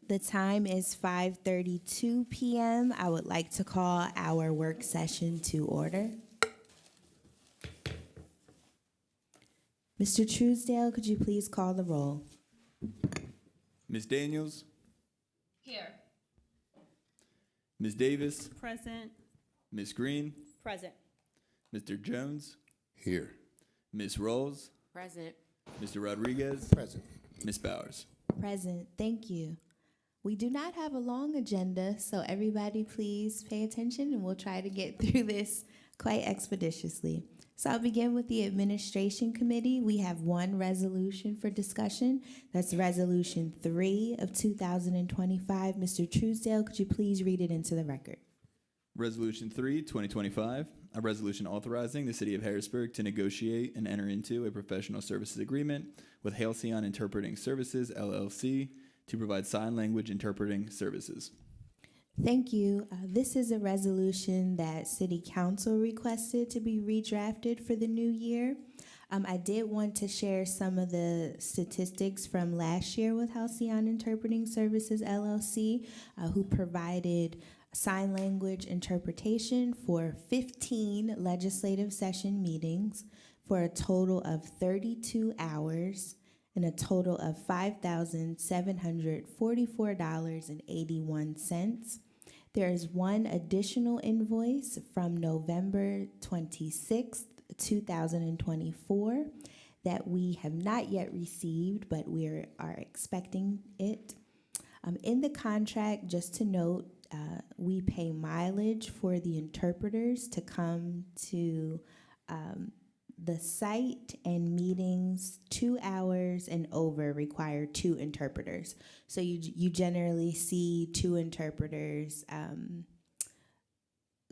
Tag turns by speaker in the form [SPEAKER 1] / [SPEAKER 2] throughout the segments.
[SPEAKER 1] The time is 5:32 p.m. I would like to call our work session to order. Mr. Truesdale, could you please call the roll?
[SPEAKER 2] Ms. Daniels,
[SPEAKER 3] Here.
[SPEAKER 2] Ms. Davis,
[SPEAKER 3] Present.
[SPEAKER 2] Ms. Green,
[SPEAKER 3] Present.
[SPEAKER 2] Mr. Jones,
[SPEAKER 4] Here.
[SPEAKER 2] Ms. Rolls,
[SPEAKER 3] Present.
[SPEAKER 2] Mr. Rodriguez,
[SPEAKER 4] Present.
[SPEAKER 2] Ms. Bowers.
[SPEAKER 1] Present, thank you. We do not have a long agenda, so everybody please pay attention and we'll try to get through this quite expeditiously. So I'll begin with the Administration Committee. We have one resolution for discussion. That's Resolution 3 of 2025. Mr. Truesdale, could you please read it into the record?
[SPEAKER 2] Resolution 3, 2025, a resolution authorizing the City of Harrisburg to negotiate and enter into a professional services agreement with Halcyon Interpreting Services, LLC, to provide sign language interpreting services.
[SPEAKER 1] Thank you. This is a resolution that City Council requested to be redrafted for the new year. I did want to share some of the statistics from last year with Halcyon Interpreting Services, LLC, who provided sign language interpretation for 15 legislative session meetings for a total of 32 hours and a total of $5,744.81. There is one additional invoice from November 26th, 2024 that we have not yet received, but we are expecting it. In the contract, just to note, we pay mileage for the interpreters to come to the site, and meetings 2 hours and over require 2 interpreters. So you generally see 2 interpreters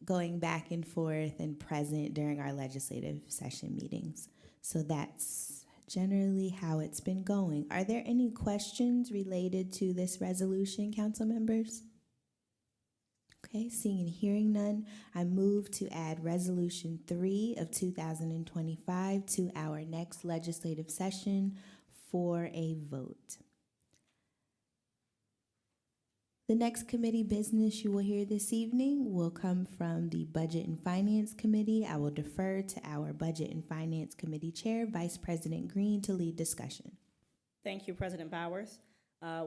[SPEAKER 1] going back and forth and present during our legislative session meetings. So that's generally how it's been going. Are there any questions related to this resolution, council members? Okay, seeing and hearing none, I move to add Resolution 3 of 2025 to our next legislative session for a vote. The next committee business you will hear this evening will come from the Budget and Finance Committee. I will defer to our Budget and Finance Committee Chair, Vice President Green, to lead discussion.
[SPEAKER 3] Thank you, President Bowers.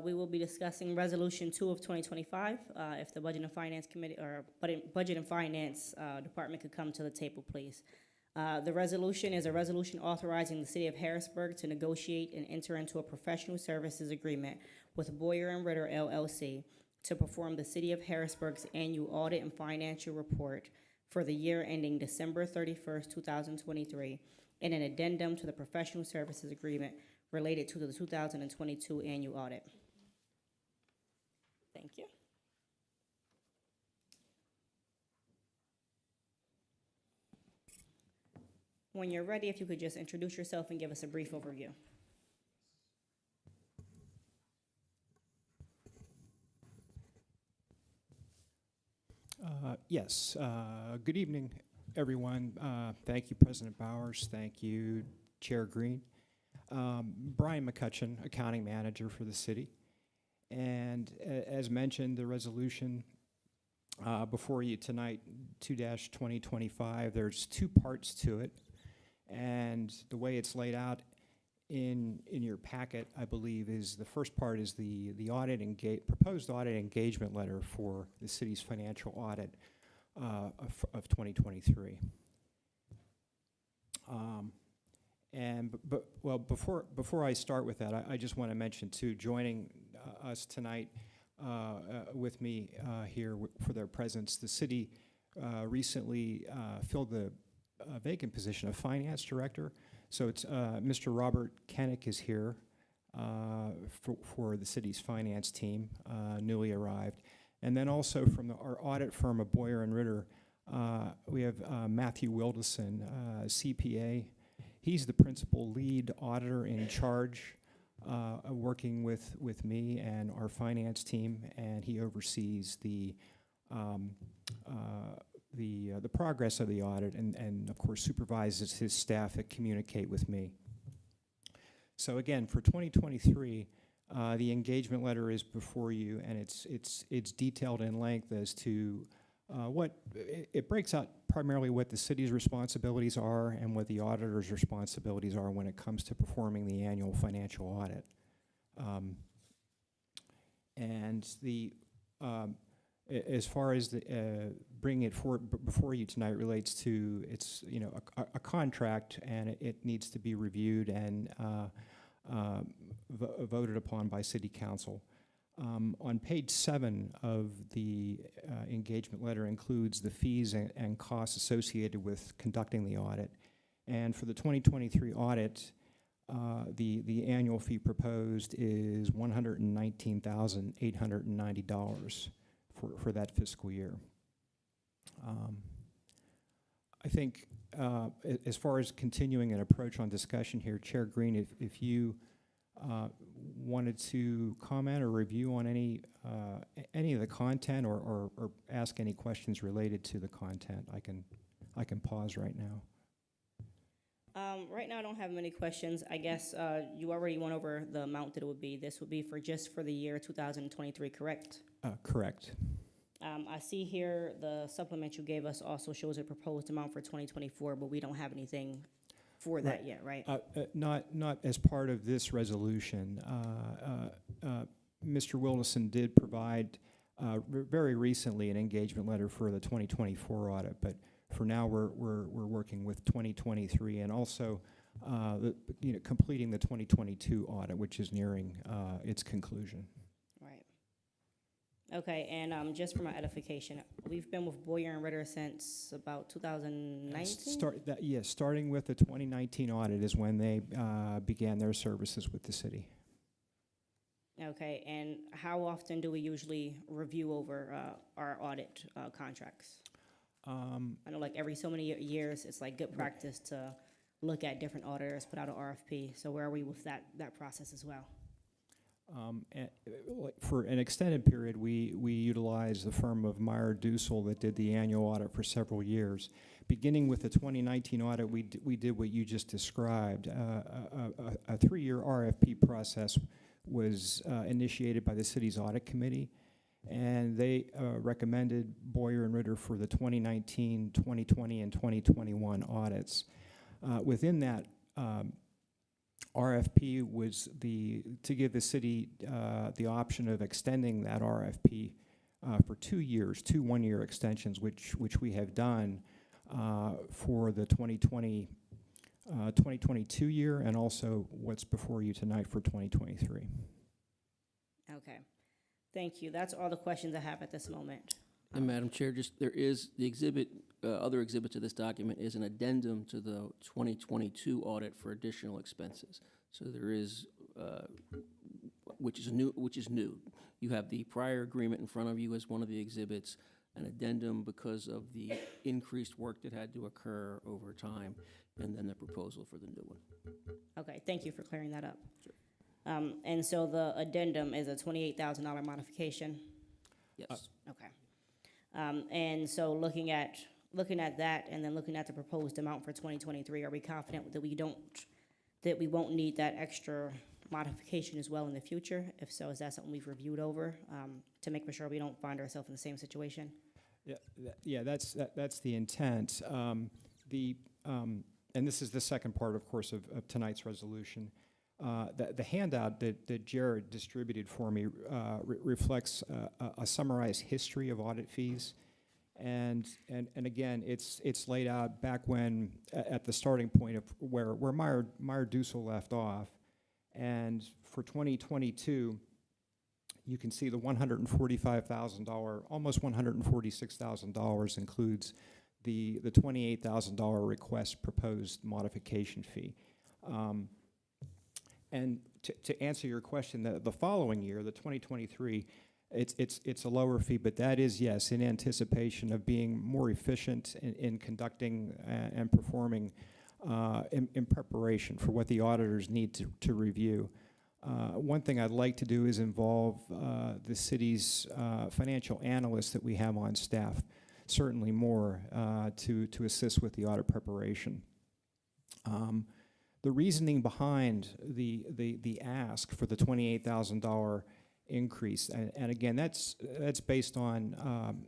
[SPEAKER 3] We will be discussing Resolution 2 of 2025. If the Budget and Finance Committee or Budget and Finance Department could come to the table, please. The resolution is a resolution authorizing the City of Harrisburg to negotiate and enter into a professional services agreement with Boyer and Ritter, LLC, to perform the City of Harrisburg's annual audit and financial report for the year ending December 31st, 2023, and an addendum to the professional services agreement related to the 2022 annual audit. Thank you. When you're ready, if you could just introduce yourself and give us a brief overview.
[SPEAKER 5] Yes. Good evening, everyone. Thank you, President Bowers. Thank you, Chair Green. Brian McCutcheon, Accounting Manager for the city. And as mentioned, the resolution before you tonight, 2-2025, there's 2 parts to it. And the way it's laid out in your packet, I believe, is the first part is the proposed audit engagement letter for the city's financial audit of 2023. Before I start with that, I just want to mention too, joining us tonight with me here for their presence, the city recently filled the vacant position of finance director. So it's Mr. Robert Kennick is here for the city's finance team, newly arrived. And then also from our audit firm of Boyer and Ritter, we have Matthew Wilderson, CPA. He's the principal lead auditor in charge, working with me and our finance team, and he oversees the progress of the audit and of course supervises his staff that communicate with me. So again, for 2023, The engagement letter is before you, and it's detailed in length as to it breaks out primarily what the city's responsibilities are and what the auditor's responsibilities are when it comes to performing the annual financial audit. And as far as bringing it before you tonight relates to, it's a contract, and it needs to be reviewed and voted upon by City Council. On page 7 of the engagement letter includes the fees and costs associated with conducting the audit. And for the 2023 audit, the annual fee proposed is $119,890 for that fiscal year. I think as far as continuing an approach on discussion here, Chair Green, if you wanted to comment or review on any of the content or ask any questions related to the content, I can pause right now.
[SPEAKER 3] Right now, I don't have many questions. I guess you already went over the amount that it would be. This would be for the year 2023, correct?
[SPEAKER 5] Correct.
[SPEAKER 3] I see here the supplement you gave us also shows a proposed amount for 2024, but we don't have anything for that yet, right?
[SPEAKER 5] Not as part of this resolution. Mr. Wilson did provide very recently an engagement letter for the 2024 audit, but for now we're working with 2023 and also completing the 2022 audit, which is nearing its conclusion.
[SPEAKER 3] Right. Okay, and just for my edification, we've been with Boyer and Ritter since about 2019?
[SPEAKER 5] Starting with the 2019 audit is when they began their services with the city.
[SPEAKER 3] Okay, and how often do we usually review over our audit contracts? I know like every so many years, it's like good practice to look at different auditors, put out an RFP. So where are we with that process as well?
[SPEAKER 5] For an extended period, we utilized the firm of Meyer Dussel that did the annual audit for several years. Beginning with the 2019 audit, we did what you just described. A 3-year RFP process was initiated by the city's audit committee, and they recommended Boyer and Ritter for the 2019, 2020, and 2021 audits. Within that RFP was to give the city the option of extending that RFP for 2 years, 2 one-year extensions, which we have done for the 2022 year, and also what's before you tonight for 2023.
[SPEAKER 3] Okay, thank you. That's all the questions I have at this moment.
[SPEAKER 4] And Madam Chair, there is the exhibit, other exhibit to this document is an addendum to the 2022 audit for additional expenses. So there is, which is new. You have the prior agreement in front of you as one of the exhibits, an addendum because of the increased work that had to occur over time, and then the proposal for the new one.
[SPEAKER 3] Okay, thank you for clearing that up. Sure. And so the addendum is a $28,000 modification?
[SPEAKER 4] Yes.
[SPEAKER 3] Okay. And so looking at that and then looking at the proposed amount for 2023, are we confident that we won't need that extra modification as well in the future? If so, is that something we've reviewed over to make sure we don't find ourselves in the same situation?
[SPEAKER 5] Yeah, that's the intent. And this is the second part, of course, of tonight's resolution. The handout that Jared distributed for me reflects a summarized history of audit fees, and again, it's laid out back when at the starting point of where Meyer Dussel left off, and for 2022, you can see the $145,000, almost $146,000 includes the $28,000 request proposed modification fee. And to answer your question, the following year, the 2023, it's a lower fee, but that is, yes, in anticipation of being more efficient in conducting and performing in preparation for what the auditors need to review. One thing I'd like to do is involve the city's financial analysts that we have on staff, certainly more, to assist with the audit preparation. The reasoning behind the ask for the $28,000 increase, and again, that's based on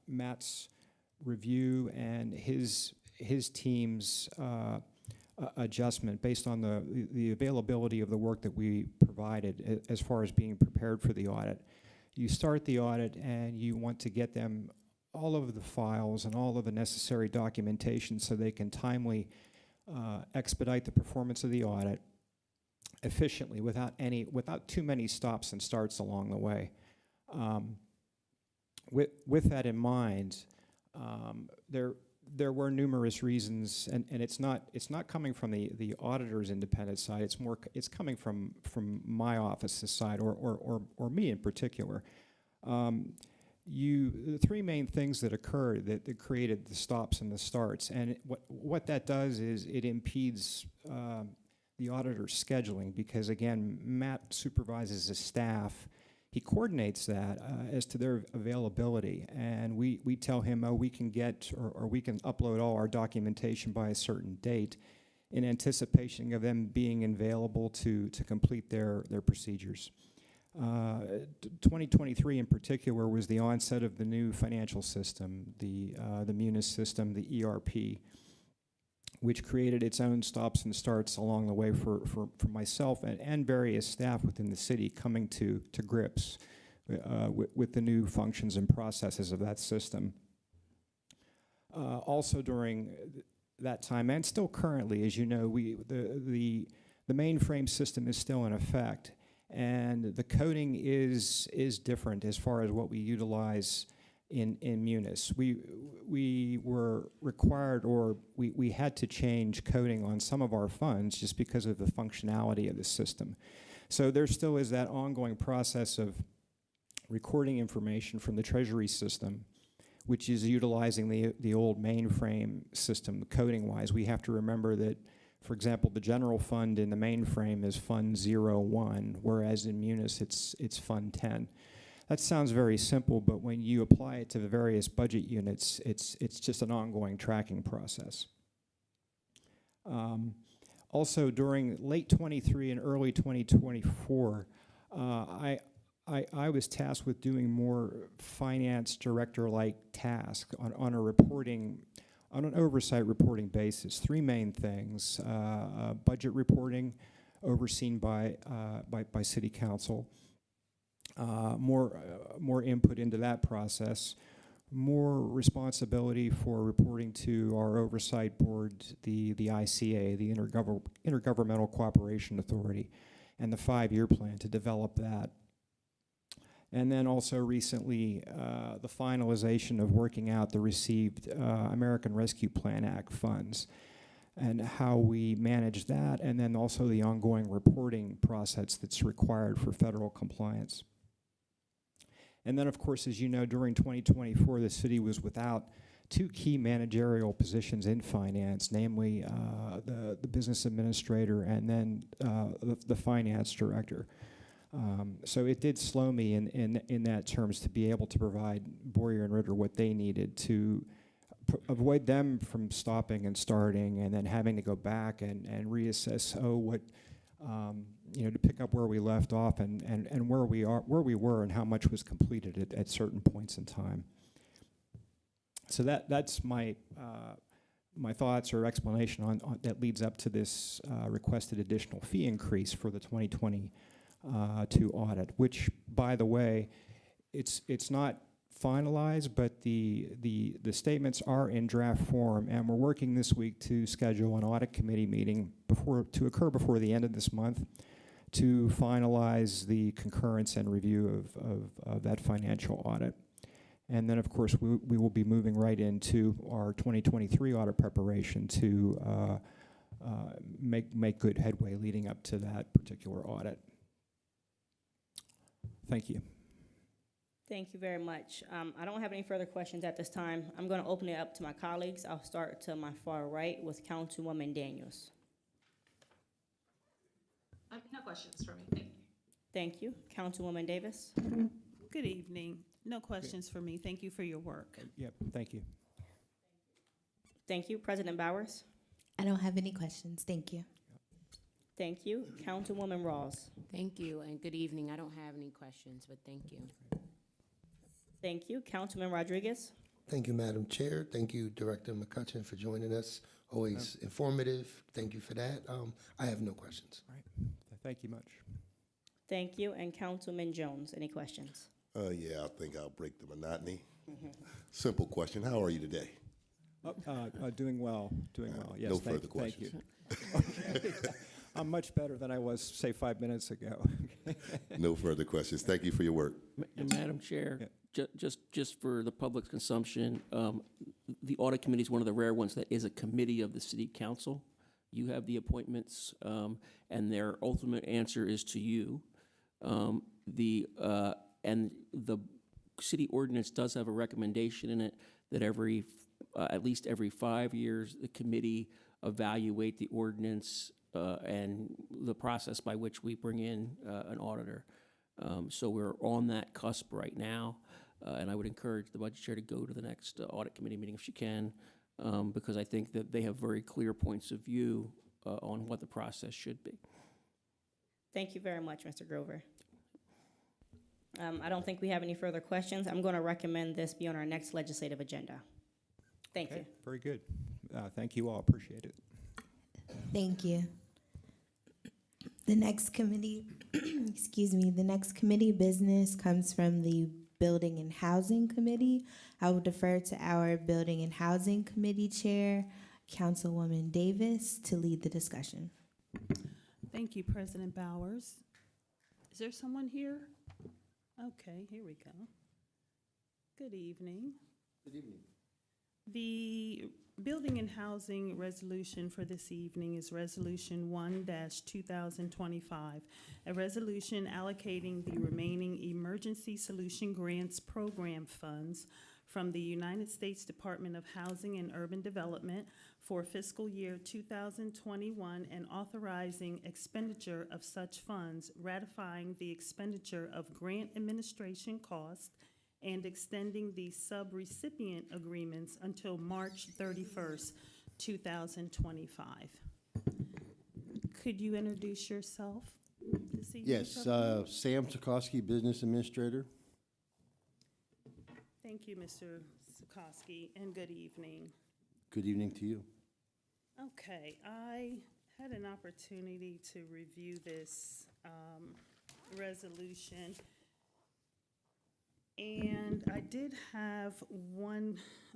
[SPEAKER 5] Matt's review and his team's adjustment based on the availability of the work that we provided as far as being prepared for the audit. You start the audit and you want to get them all of the files and all of the necessary documentation so they can timely expedite the performance of the audit efficiently without too many stops and starts along the way. With that in mind, there were numerous reasons, and it's not coming from the auditor's independent side. It's coming from my office's side or me in particular. The three main things that occurred that created the stops and the starts, and what that does is it impedes the auditor's scheduling, because again, Matt supervises his staff. He coordinates that as to their availability, and we tell him, oh, we can get or we can upload all our documentation by a certain date in anticipation of them being available to complete their procedures. 2023 in particular was the onset of the new financial system, the Munis system, the ERP, which created its own stops and starts along the way for myself and various staff within the city coming to grips with the new functions and processes of that system. Also during that time, and still currently, as you know, the mainframe system is still in effect, and the coding is different as far as what we utilize in Munis. We were required, or we had to change coding on some of our funds just because of the functionality of the system. So there still is that ongoing process of recording information from the Treasury system, which is utilizing the old mainframe system coding-wise. We have to remember that, for example, the general fund in the mainframe is Fund 01, whereas in Munis it's Fund 10. That sounds very simple, but when you apply it to the various budget units, it's just an ongoing tracking process. Also, during late 23 and early 2024, I was tasked with doing more finance director-like tasks on an oversight reporting basis. Three main things: budget reporting, overseen by City Council. More input into that process, more responsibility for reporting to our oversight board, the ICA, the Intergovernmental Cooperation Authority, and the 5-year plan to develop that. And then also recently, the finalization of working out the received American Rescue Plan Act funds and how we manage that, and then also the ongoing reporting process that's required for federal compliance. And then, of course, as you know, during 2024, the city was without two key managerial positions in finance, namely the business administrator and then the finance director. So it did slow me in that terms to be able to provide Boyer and Ritter what they needed to avoid them from stopping and starting and then having to go back and reassess, to pick up where we left off and where we were and how much was completed at certain points in time. So that's my thoughts or explanation on that leads up to this requested additional fee increase for the 2022 audit, which, by the way, it's not finalized, but the statements are in draft form, and we're working this week to schedule an audit committee meeting to occur before the end of this month to finalize the concurrence and review of that financial audit. And then, of course, we will be moving right into our 2023 audit preparation to make good headway leading up to that particular audit. Thank you.
[SPEAKER 3] Thank you very much. I don't have any further questions at this time. I'm going to open it up to my colleagues. I'll start to my far right with Councilwoman Daniels.
[SPEAKER 6] No questions for me.
[SPEAKER 3] Thank you. Councilwoman Davis.
[SPEAKER 6] Good evening. No questions for me. Thank you for your work.
[SPEAKER 5] Yep, thank you.
[SPEAKER 3] Thank you. President Bowers.
[SPEAKER 1] I don't have any questions. Thank you.
[SPEAKER 3] Thank you. Councilwoman Rawls.
[SPEAKER 7] Thank you, and good evening. I don't have any questions, but thank you.
[SPEAKER 3] Thank you. Councilman Rodriguez.
[SPEAKER 8] Thank you, Madam Chair. Thank you, Director McCutcheon, for joining us. Always informative. Thank you for that. I have no questions.
[SPEAKER 5] All right. Thank you much.
[SPEAKER 3] Thank you. And Councilman Jones, any questions?
[SPEAKER 9] Yeah, I think I'll break the monotony. Simple question. How are you today?
[SPEAKER 5] Doing well, doing well. Yes,
[SPEAKER 9] No
[SPEAKER 5] thank-
[SPEAKER 9] further questions.
[SPEAKER 5] Thank you. Okay. I'm much better than I was, say, 5 minutes ago.
[SPEAKER 9] No further questions. Thank you for your work.
[SPEAKER 4] Madam Chair, just for the public's consumption, the Audit Committee is one of the rare ones that is a committee of the City Council. You have the appointments, and their ultimate answer is to you. And the city ordinance does have a recommendation in it that at least every 5 years, the committee evaluate the ordinance and the process by which we bring in an auditor. So we're on that cusp right now, and I would encourage the Budget Chair to go to the next Audit Committee meeting if she can, because I think that they have very clear points of view on what the process should be.
[SPEAKER 3] Thank you very much, Mr. Grover. I don't think we have any further questions. I'm going to recommend this be on our next legislative agenda. Thank you.
[SPEAKER 5] Okay, very good. Thank you all. Appreciate it.
[SPEAKER 1] Thank you. The next committee, the next committee business comes from the Building and Housing Committee. I will defer to our Building and Housing Committee Chair, Councilwoman Davis, to lead the discussion.
[SPEAKER 6] Thank you, President Bowers. Is there someone here? Okay, here we go. Good evening.
[SPEAKER 9] Good evening.
[SPEAKER 6] The Building and Housing resolution for this evening is Resolution 1-2025, a resolution allocating the remaining Emergency Solution Grants Program funds from the United States Department of Housing and Urban Development for fiscal year 2021 and authorizing expenditure of such funds, ratifying the expenditure of grant administration costs, and extending the sub-recipient agreements until March 31st, 2025. Could you introduce yourself this evening?
[SPEAKER 10] Yes,
[SPEAKER 6] Trustee?
[SPEAKER 10] Sam Sikorsky, Business Administrator.
[SPEAKER 6] Thank you, Mr. Sikorsky, and good evening.
[SPEAKER 10] Good evening to you.
[SPEAKER 6] Okay, I had an opportunity to review this resolution, and I did have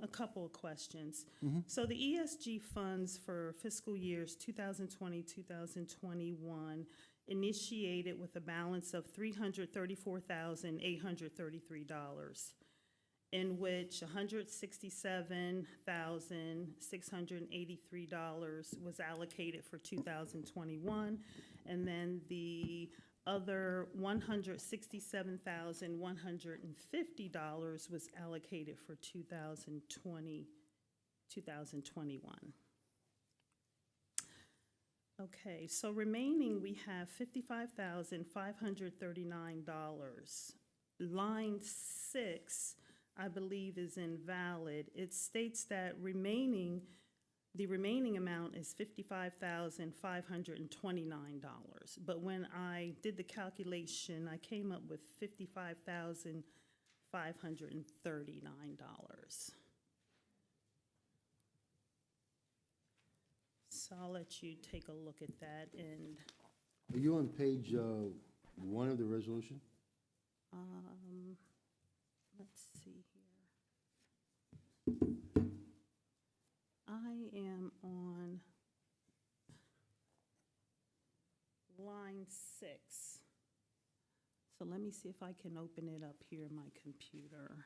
[SPEAKER 6] a couple of questions. So the ESG funds for fiscal years 2020, 2021 initiated with a balance of $334,833, in which $167,683 was allocated for 2021, and then the other $167,150 was allocated for 2020, 2021. Okay, so remaining, we have $55,539. Line 6, I believe, is invalid. It states that the remaining amount is $55,529. But when I did the calculation, I came up with $55,539. So I'll let you take a look at that, and
[SPEAKER 10] Are you on page 1 of the resolution?
[SPEAKER 6] let's see here. I am on line 6. So let me see if I can open it up here in my computer.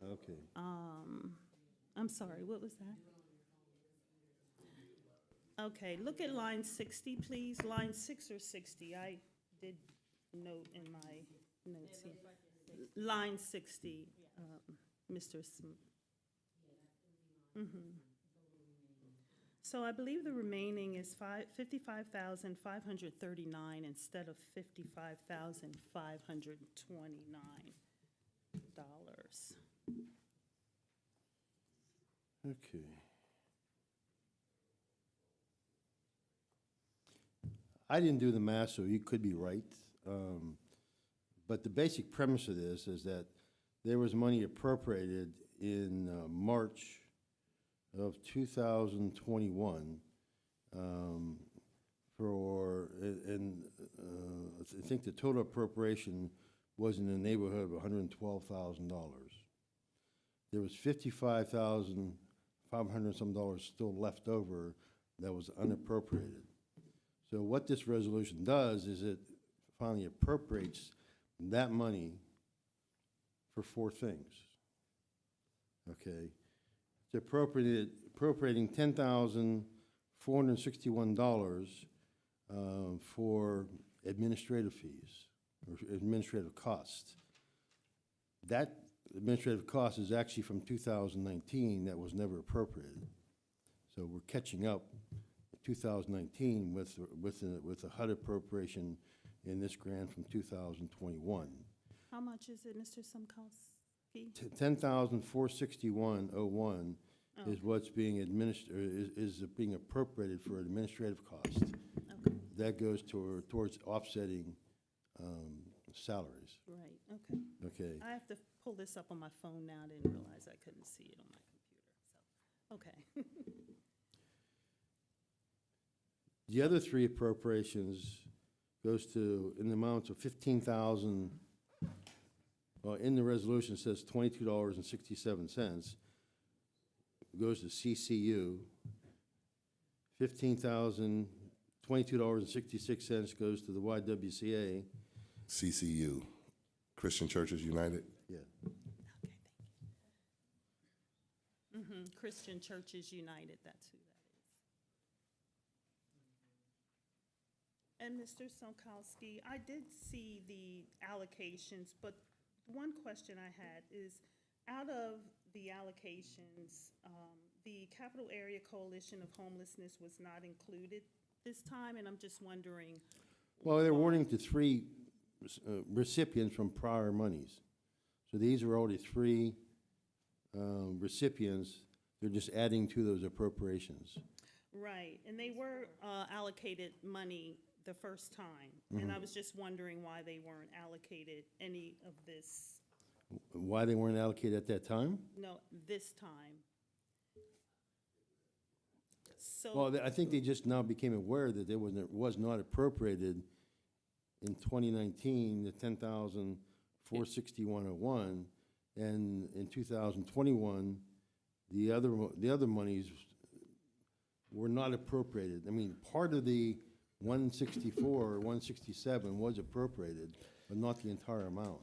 [SPEAKER 10] Okay.
[SPEAKER 6] I'm sorry, what was that? Okay, look at line 60, please. Line 6 or 60. I did note in my notes here. Line 60, Mr. Smith. So I believe the remaining is $55,539 instead of $55,529.
[SPEAKER 10] Okay. I didn't do the math, so you could be right. But the basic premise of this is that there was money appropriated in March of 2021 I think the total appropriation was in the neighborhood of $112,000. There was $55,500 some dollars still left over that was unappropriated. So what this resolution does is it finally appropriates that money for four things. Okay, it's appropriating $10,461 for administrative fees or administrative costs. That administrative cost is actually from 2019 that was never appropriated. So we're catching up 2019 with the HUD appropriation in this grant from 2021.
[SPEAKER 6] How much is it, Mr. Sumkowski?
[SPEAKER 10] $10,461.01 is what's being administered, is being appropriated for administrative cost.
[SPEAKER 6] Okay,
[SPEAKER 10] That goes towards offsetting salaries,
[SPEAKER 6] right, okay.
[SPEAKER 10] okay?
[SPEAKER 6] I have to pull this up on my phone now. I didn't realize I couldn't see it on my computer, so, okay.
[SPEAKER 10] The other three appropriations goes to, in the amount of 15,000, well, in the resolution it says $22.67, goes to CCU. $22.66 goes to the YWCA.
[SPEAKER 9] CCU, Christian Churches United.
[SPEAKER 10] Yeah.
[SPEAKER 6] Okay, thank you. Christian Churches United, that's who that is. And Mr. Sokowski, I did see the allocations, but one question I had is, out of the allocations, the Capital Area Coalition of Homelessness was not included this time, and I'm just wondering.
[SPEAKER 10] Well, they're awarding to three recipients from prior monies. So these are already three recipients. They're just adding to those appropriations.
[SPEAKER 6] Right, and they were allocated money the first time, and I was just wondering why they weren't allocated any of this,
[SPEAKER 10] Why they weren't allocated at that time?
[SPEAKER 6] no, this time. So.
[SPEAKER 10] Well, I think they just now became aware that there was not appropriated in 2019, the $10,461.01, and in 2021, the other monies were not appropriated. I mean, part of the 164 or 167 was appropriated, but not the entire amount.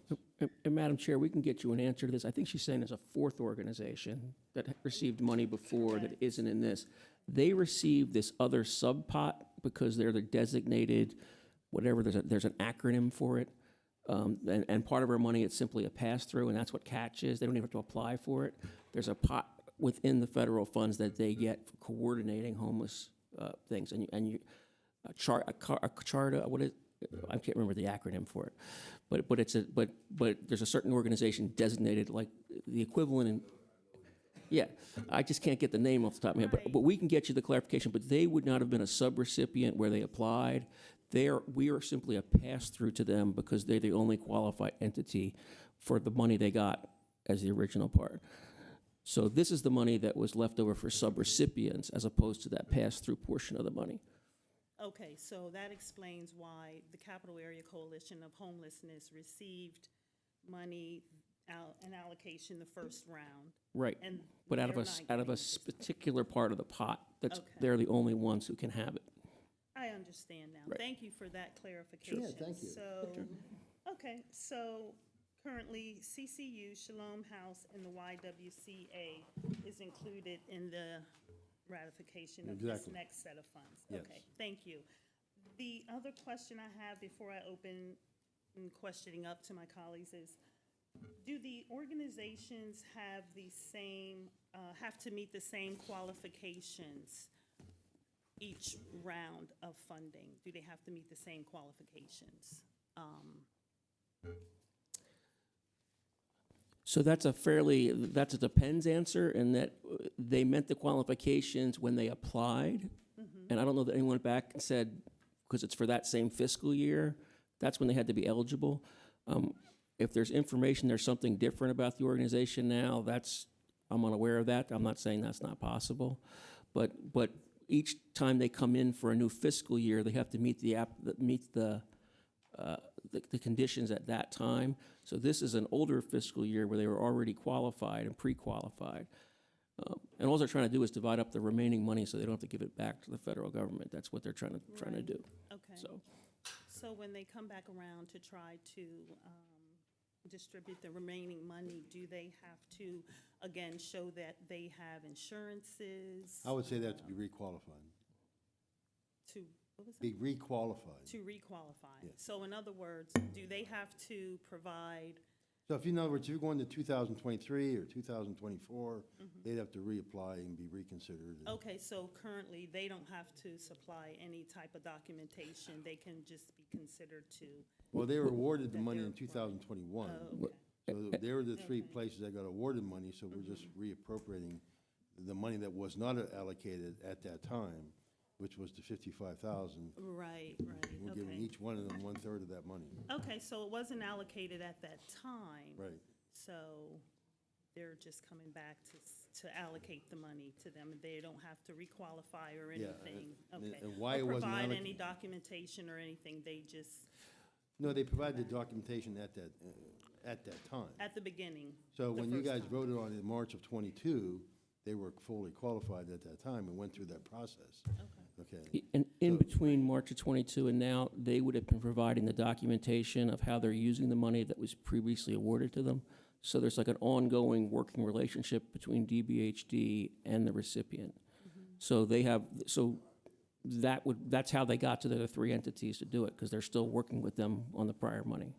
[SPEAKER 4] And Madam Chair, we can get you an answer to this. I think she's saying there's a fourth organization that received money before that isn't in this. They received this other sub-pot because they're the designated, whatever, there's an acronym for it. And part of our money, it's simply a pass-through, and that's what CATCH is. They don't even have to apply for it. There's a pot within the federal funds that they get for coordinating homeless things. And you, a charter, what is, I can't remember the acronym for it, but there's a certain organization designated like the equivalent in. Yeah, I just can't get the name off the top of my head, but we can get you the clarification. But they would not have been a subrecipient where they applied. We are simply a pass-through to them because they're the only qualified entity for the money they got as the original part. So this is the money that was left over for subrecipients as opposed to that pass-through portion of the money.
[SPEAKER 6] Okay, so that explains why the Capital Area Coalition of Homelessness received money, an allocation the first round.
[SPEAKER 4] Right,
[SPEAKER 6] And
[SPEAKER 4] but out of
[SPEAKER 6] they're
[SPEAKER 4] a
[SPEAKER 6] not
[SPEAKER 4] out of
[SPEAKER 6] getting
[SPEAKER 4] a
[SPEAKER 6] this.
[SPEAKER 4] particular part of the pot, that's
[SPEAKER 6] Okay.
[SPEAKER 4] they're the only ones who can have it.
[SPEAKER 6] I understand now.
[SPEAKER 4] Right.
[SPEAKER 6] Thank you for that clarification.
[SPEAKER 10] Yeah, thank you.
[SPEAKER 6] So, okay, so currently CCU, Shalom House, and the YWCA is included in the ratification of this
[SPEAKER 10] Exactly.
[SPEAKER 6] next set of funds.
[SPEAKER 10] Yes.
[SPEAKER 6] Okay, thank you. The other question I have before I open questioning up to my colleagues is, do the organizations have the same, have to meet the same qualifications each round of funding? Do they have to meet the same qualifications?
[SPEAKER 4] So that's a depends answer in that they met the qualifications when they applied. And I don't know that anyone went back and said, because it's for that same fiscal year, that's when they had to be eligible. If there's information, there's something different about the organization now, I'm unaware of that. I'm not saying that's not possible. But each time they come in for a new fiscal year, they have to meet the conditions at that time. So this is an older fiscal year where they were already qualified and pre-qualified. And all they're trying to do is divide up the remaining money so they don't have to give it back to the federal government. That's what they're trying to do.
[SPEAKER 6] Okay.
[SPEAKER 4] So,
[SPEAKER 6] So when they come back around to try to distribute the remaining money, do they have to, again, show that they have insurances?
[SPEAKER 10] I would say that to be requalified.
[SPEAKER 6] To, what was that?
[SPEAKER 10] Be requalified.
[SPEAKER 6] To requalify.
[SPEAKER 10] Yeah.
[SPEAKER 6] So in other words, do they have to provide,
[SPEAKER 10] So if, in other words, if you're going to 2023 or 2024, they'd have to reapply and be reconsidered.
[SPEAKER 6] okay, so currently, they don't have to supply any type of documentation, they can just be considered to,
[SPEAKER 10] Well, they were awarded the
[SPEAKER 6] That
[SPEAKER 10] money
[SPEAKER 6] they're-
[SPEAKER 10] in 2021.
[SPEAKER 6] oh, okay.
[SPEAKER 10] So they were the three places that got awarded money, so we're just reappropriating the money that was not allocated at that time, which was the 55,000.
[SPEAKER 6] Right,
[SPEAKER 10] We're giving
[SPEAKER 6] okay.
[SPEAKER 10] each one of them 1/3 of that money.
[SPEAKER 6] Okay, so it wasn't allocated at that time.
[SPEAKER 10] Right.
[SPEAKER 6] So they're just coming back to allocate the money to them, and they don't have to requalify or
[SPEAKER 10] Yeah,
[SPEAKER 6] anything?
[SPEAKER 10] and-
[SPEAKER 6] Okay.
[SPEAKER 10] and why
[SPEAKER 6] Or
[SPEAKER 10] it wasn't
[SPEAKER 6] provide any
[SPEAKER 10] allocated-
[SPEAKER 6] documentation or anything, they just,
[SPEAKER 10] No, they provided the documentation at that time.
[SPEAKER 6] at the beginning?
[SPEAKER 10] So
[SPEAKER 6] the
[SPEAKER 10] when you
[SPEAKER 6] first
[SPEAKER 10] guys
[SPEAKER 6] time.
[SPEAKER 10] voted on it in March of '22, they were fully qualified at that time and went through that process. Okay.
[SPEAKER 4] and in between March of '22 and now, they would have been providing the documentation of how they're using the money that was previously awarded to them. So there's like an ongoing working relationship between DBHD and the recipient. So that's how they got to the three entities to do it, because they're still working with them on the prior money.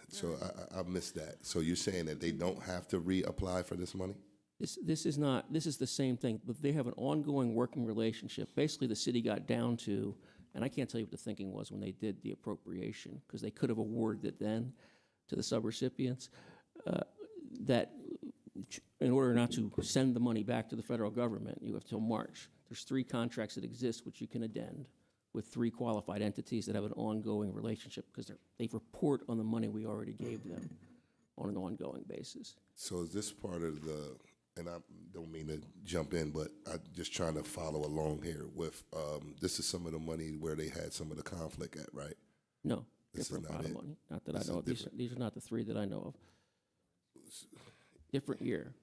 [SPEAKER 9] So I missed that. So you're saying that they don't have to reapply for this money?
[SPEAKER 4] This is the same thing, but they have an ongoing working relationship. Basically, the city got down to, and I can't tell you what the thinking was when they did the appropriation, because they could have awarded it then to the subrecipients, that in order not to send the money back to the federal government, you have till March. There's 3 contracts that exist which you can addend with 3 qualified entities that have an ongoing relationship, because they report on the money we already gave them on an ongoing basis.
[SPEAKER 9] So is this part of the, and I don't mean to jump in, but I'm just trying to follow along here with, this is some of the money where they had some of the conflict at, right?
[SPEAKER 4] No,
[SPEAKER 9] This is
[SPEAKER 4] different
[SPEAKER 9] not
[SPEAKER 4] pot of
[SPEAKER 9] it.
[SPEAKER 4] money. Not that
[SPEAKER 9] This
[SPEAKER 4] I know
[SPEAKER 9] is
[SPEAKER 4] of. These are not the 3 that I know of. Different year.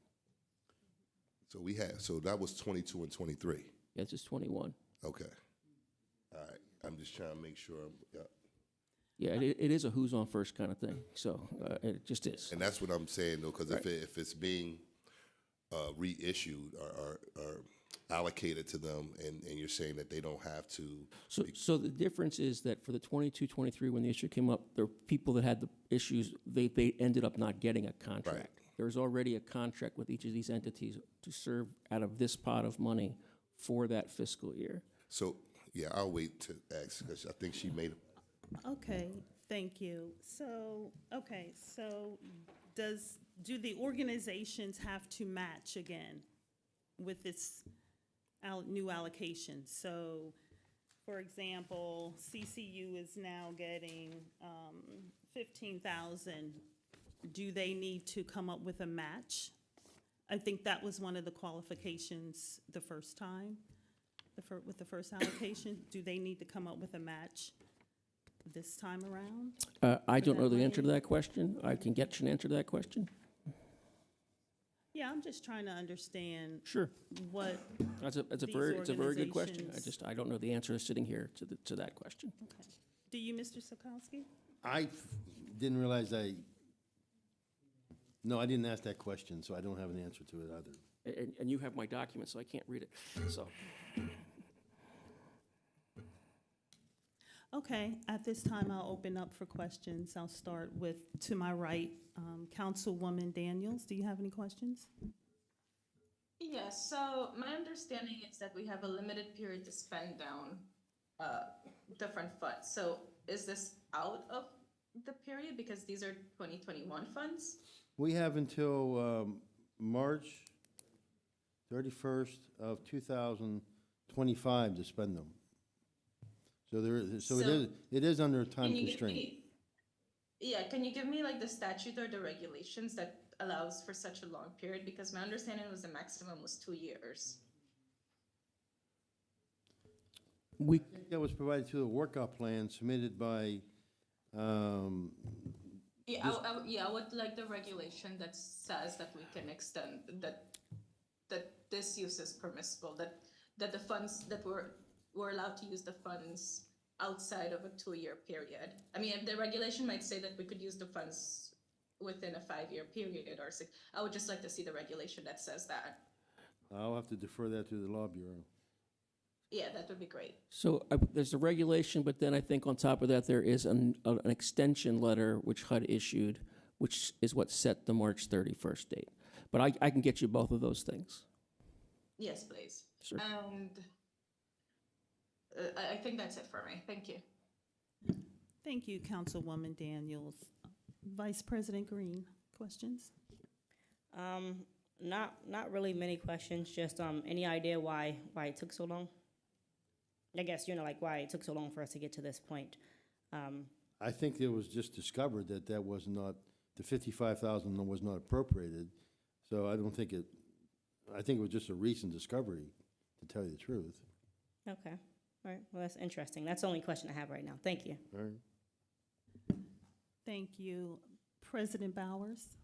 [SPEAKER 9] So that was 22 and 23.
[SPEAKER 4] Yeah, it's just 21.
[SPEAKER 9] Okay. All right. I'm just trying to make sure. Yeah.
[SPEAKER 4] Yeah, it is a who's on first kind of thing. So it just is.
[SPEAKER 9] And that's what I'm saying, though, because
[SPEAKER 4] Right.
[SPEAKER 9] if it's being reissued or allocated to them, and you're saying that they don't have to.
[SPEAKER 4] So the difference is that for the 22-23, when the issue came up, there were people that had the issues, they ended up not getting a contract.
[SPEAKER 9] Right.
[SPEAKER 4] There's already a contract with each of these entities to serve out of this pot of money for that fiscal year.
[SPEAKER 9] So, yeah, I'll wait to ask, because I think she made it.
[SPEAKER 6] Okay, thank you. So do the organizations have to match again with this new allocation? So, for example, CCU is now getting 15,000. Do they need to come up with a match? I think that was one of the qualifications the first time, with the first allocation. Do they need to come up with a match this time around?
[SPEAKER 4] I don't know
[SPEAKER 6] that
[SPEAKER 4] the answer to
[SPEAKER 6] money?
[SPEAKER 4] that question. I can get you an answer to that question.
[SPEAKER 6] Yeah, I'm just trying to understand
[SPEAKER 4] Sure.
[SPEAKER 6] what,
[SPEAKER 4] It's a
[SPEAKER 6] These
[SPEAKER 4] very good question.
[SPEAKER 6] organizations-
[SPEAKER 4] I don't know the answer sitting here to that question.
[SPEAKER 6] okay. Do you, Mr. Sokowski?
[SPEAKER 10] I didn't realize no, I didn't ask that question, so I don't have an answer to it either.
[SPEAKER 4] And you have my document, so I can't read it. So
[SPEAKER 6] Okay, at this time, I'll open up for questions. I'll start with, to my right, Councilwoman Daniels. Do you have any questions?
[SPEAKER 11] Yes, so my understanding is that we have a limited period to spend down different funds. So is this out of the period because these are 2021 funds?
[SPEAKER 10] We have until March 31st of 2025 to spend them. So
[SPEAKER 11] So,
[SPEAKER 10] it is under a time
[SPEAKER 11] can you give
[SPEAKER 10] constraint.
[SPEAKER 11] me, yeah, can you give me like the statute or the regulations that allows for such a long period? Because my understanding was the maximum was 2 years.
[SPEAKER 4] We,
[SPEAKER 10] That was provided to the workout plan submitted by,
[SPEAKER 11] Yeah, I would like the regulation that says that we can extend, that this use is permissible, that the funds, that we're allowed to use the funds outside of a 2-year period. I mean, the regulation might say that we could use the funds within a 5-year period or 6. I would just like to see the regulation that says that.
[SPEAKER 10] I'll have to defer that to the Law Bureau.
[SPEAKER 11] Yeah, that would be great.
[SPEAKER 4] so there's a regulation, but then I think on top of that, there is an extension letter which HUD issued, which is what set the March 31st date. But I can get you both of those things.
[SPEAKER 11] Yes, please.
[SPEAKER 4] Sure.
[SPEAKER 11] And I think that's it for me. Thank you.
[SPEAKER 6] Thank you, Councilwoman Daniels. Vice President Green, questions?
[SPEAKER 3] Not really many questions, just any idea why it took so long? I guess, like why it took so long for us to get to this point.
[SPEAKER 10] I think it was just discovered that was not, the 55,000 was not appropriated. So I don't think I think it was just a recent discovery, to tell you the truth.
[SPEAKER 3] Okay, all right, well, that's interesting. That's the only question I have right now. Thank you.
[SPEAKER 10] All right.
[SPEAKER 6] Thank you. President Bowers?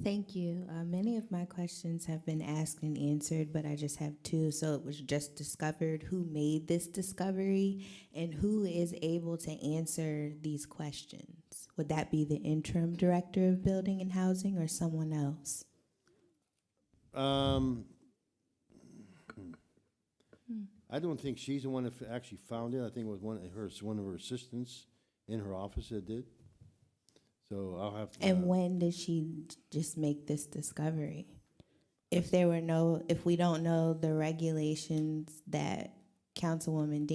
[SPEAKER 1] Thank you. Many of my questions have been asked and answered, but I just have two. So it was just discovered who made this discovery and who is able to answer these questions. Would that be the interim director of building and housing or someone else?
[SPEAKER 10] I don't think she's the one that actually found it. I think it was one of her assistants in her office that did. So I'll have to.
[SPEAKER 1] And when did she just make this discovery? If we don't know the regulations that Councilwoman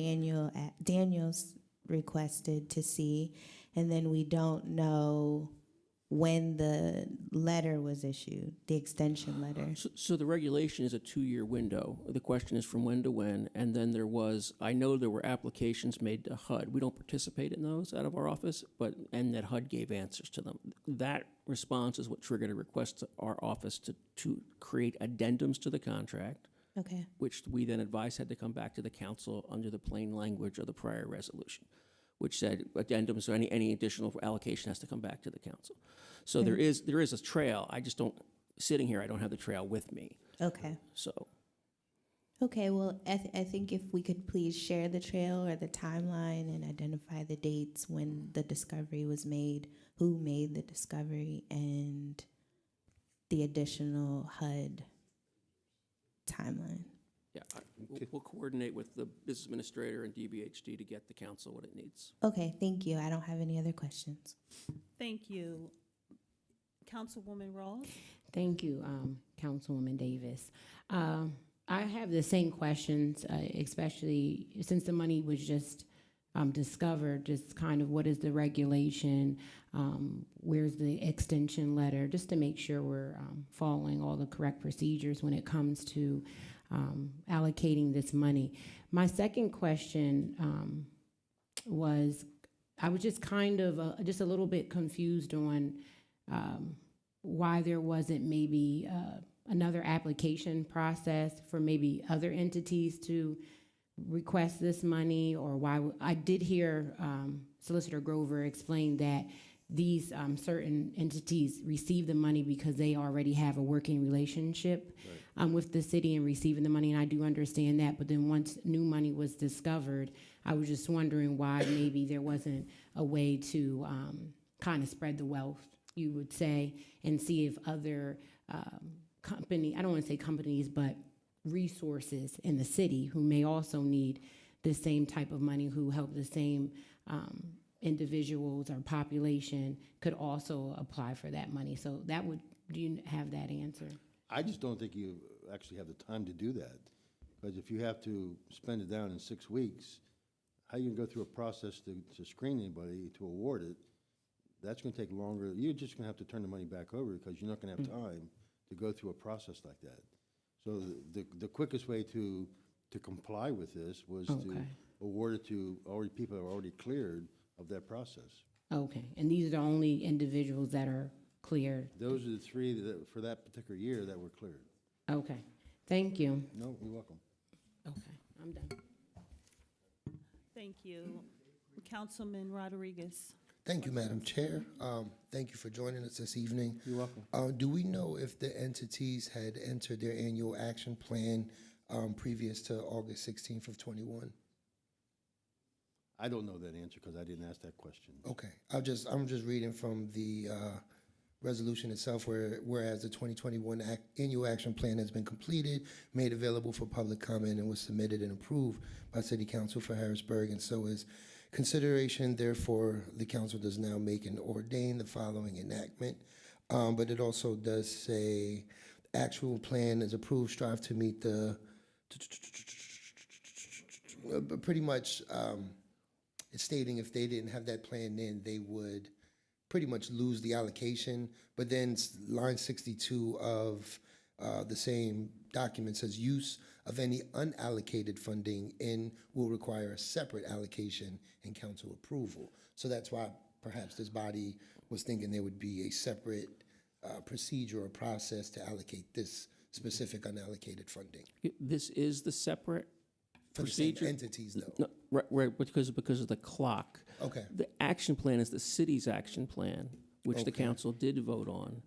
[SPEAKER 1] Daniels requested to see, and then we don't know when the letter was issued, the extension letter.
[SPEAKER 4] So the regulation is a 2-year window. The question is from when to when, and then I know there were applications made to HUD. We don't participate in those out of our office, and that HUD gave answers to them. That response is what triggered a request to our office to create addendums to the contract,
[SPEAKER 1] Okay.
[SPEAKER 4] which we then advised had to come back to the council under the plain language of the prior resolution, which said addendums or any additional allocation has to come back to the council. So there is a trail. I just don't, sitting here, I don't have the trail with me.
[SPEAKER 1] Okay.
[SPEAKER 4] So
[SPEAKER 1] Okay, well, I think if we could please share the trail or the timeline and identify the dates when the discovery was made, who made the discovery, and the additional HUD timeline.
[SPEAKER 4] yeah, we'll coordinate with the business administrator and DBHD to get the council what it needs.
[SPEAKER 1] Okay, thank you. I don't have any other questions.
[SPEAKER 6] Thank you. Councilwoman Ross?
[SPEAKER 7] Thank you, Councilwoman Davis. I have the same questions, especially since the money was just discovered, just kind of what is the regulation, where's the extension letter, just to make sure we're following all the correct procedures when it comes to allocating this money. My second question was, I was just kind of just a little bit confused on why there wasn't maybe another application process for maybe other entities to request this money, or why I did hear Solicitor Grover explain that these certain entities receive the money because they already have a working relationship with the city and receiving the money, and I do understand that. But then once new money was discovered, I was just wondering why maybe there wasn't a way to kind of spread the wealth, you would say, and see if other I don't want to say companies, but resources in the city who may also need the same type of money, who help the same individuals or population, could also apply for that money. So do you have that answer?
[SPEAKER 10] I just don't think you actually have the time to do that. Because if you have to spend it down in 6 weeks, how you can go through a process to screen anybody, to award it, that's going to take longer. You're just going to have to turn the money back over because you're not going to have time to go through a process like that. So the quickest way to comply with this was to awarded to already people that are already cleared of that process.
[SPEAKER 7] Okay, and these are the only individuals that are cleared?
[SPEAKER 10] Those are the three that, for that particular year, that were cleared.
[SPEAKER 7] Okay, thank you.
[SPEAKER 10] No, you're welcome.
[SPEAKER 7] Okay, I'm done.
[SPEAKER 6] Thank you. Councilman Rodriguez.
[SPEAKER 8] Thank you, Madam Chair. Thank you for joining us this evening.
[SPEAKER 10] You're welcome.
[SPEAKER 8] Do we know if the entities had entered their annual action plan previous to August 16th of 21?
[SPEAKER 10] I don't know that answer because I didn't ask that question.
[SPEAKER 8] Okay, I'm just reading from the resolution itself, whereas the 2021 annual action plan has been completed, made available for public comment, and was submitted and approved by City Council for Harrisburg, and so is consideration. Therefore, the council does now make and ordain the following enactment. But it also does say, actual plan is approved, strive to meet the, pretty much, it's stating if they didn't have that plan in, they would pretty much lose the allocation. But then line 62 of the same document says use of any unallocated funding in will require a separate allocation and council approval. So that's why perhaps this body was thinking there would be a separate procedure or process to allocate this specific unallocated funding.
[SPEAKER 4] This is the separate
[SPEAKER 8] For the same
[SPEAKER 4] procedure?
[SPEAKER 8] entities, though.
[SPEAKER 4] No, right, because of the clock.
[SPEAKER 8] Okay.
[SPEAKER 4] The action plan is the city's action plan, which the
[SPEAKER 8] Okay.
[SPEAKER 4] council did vote on.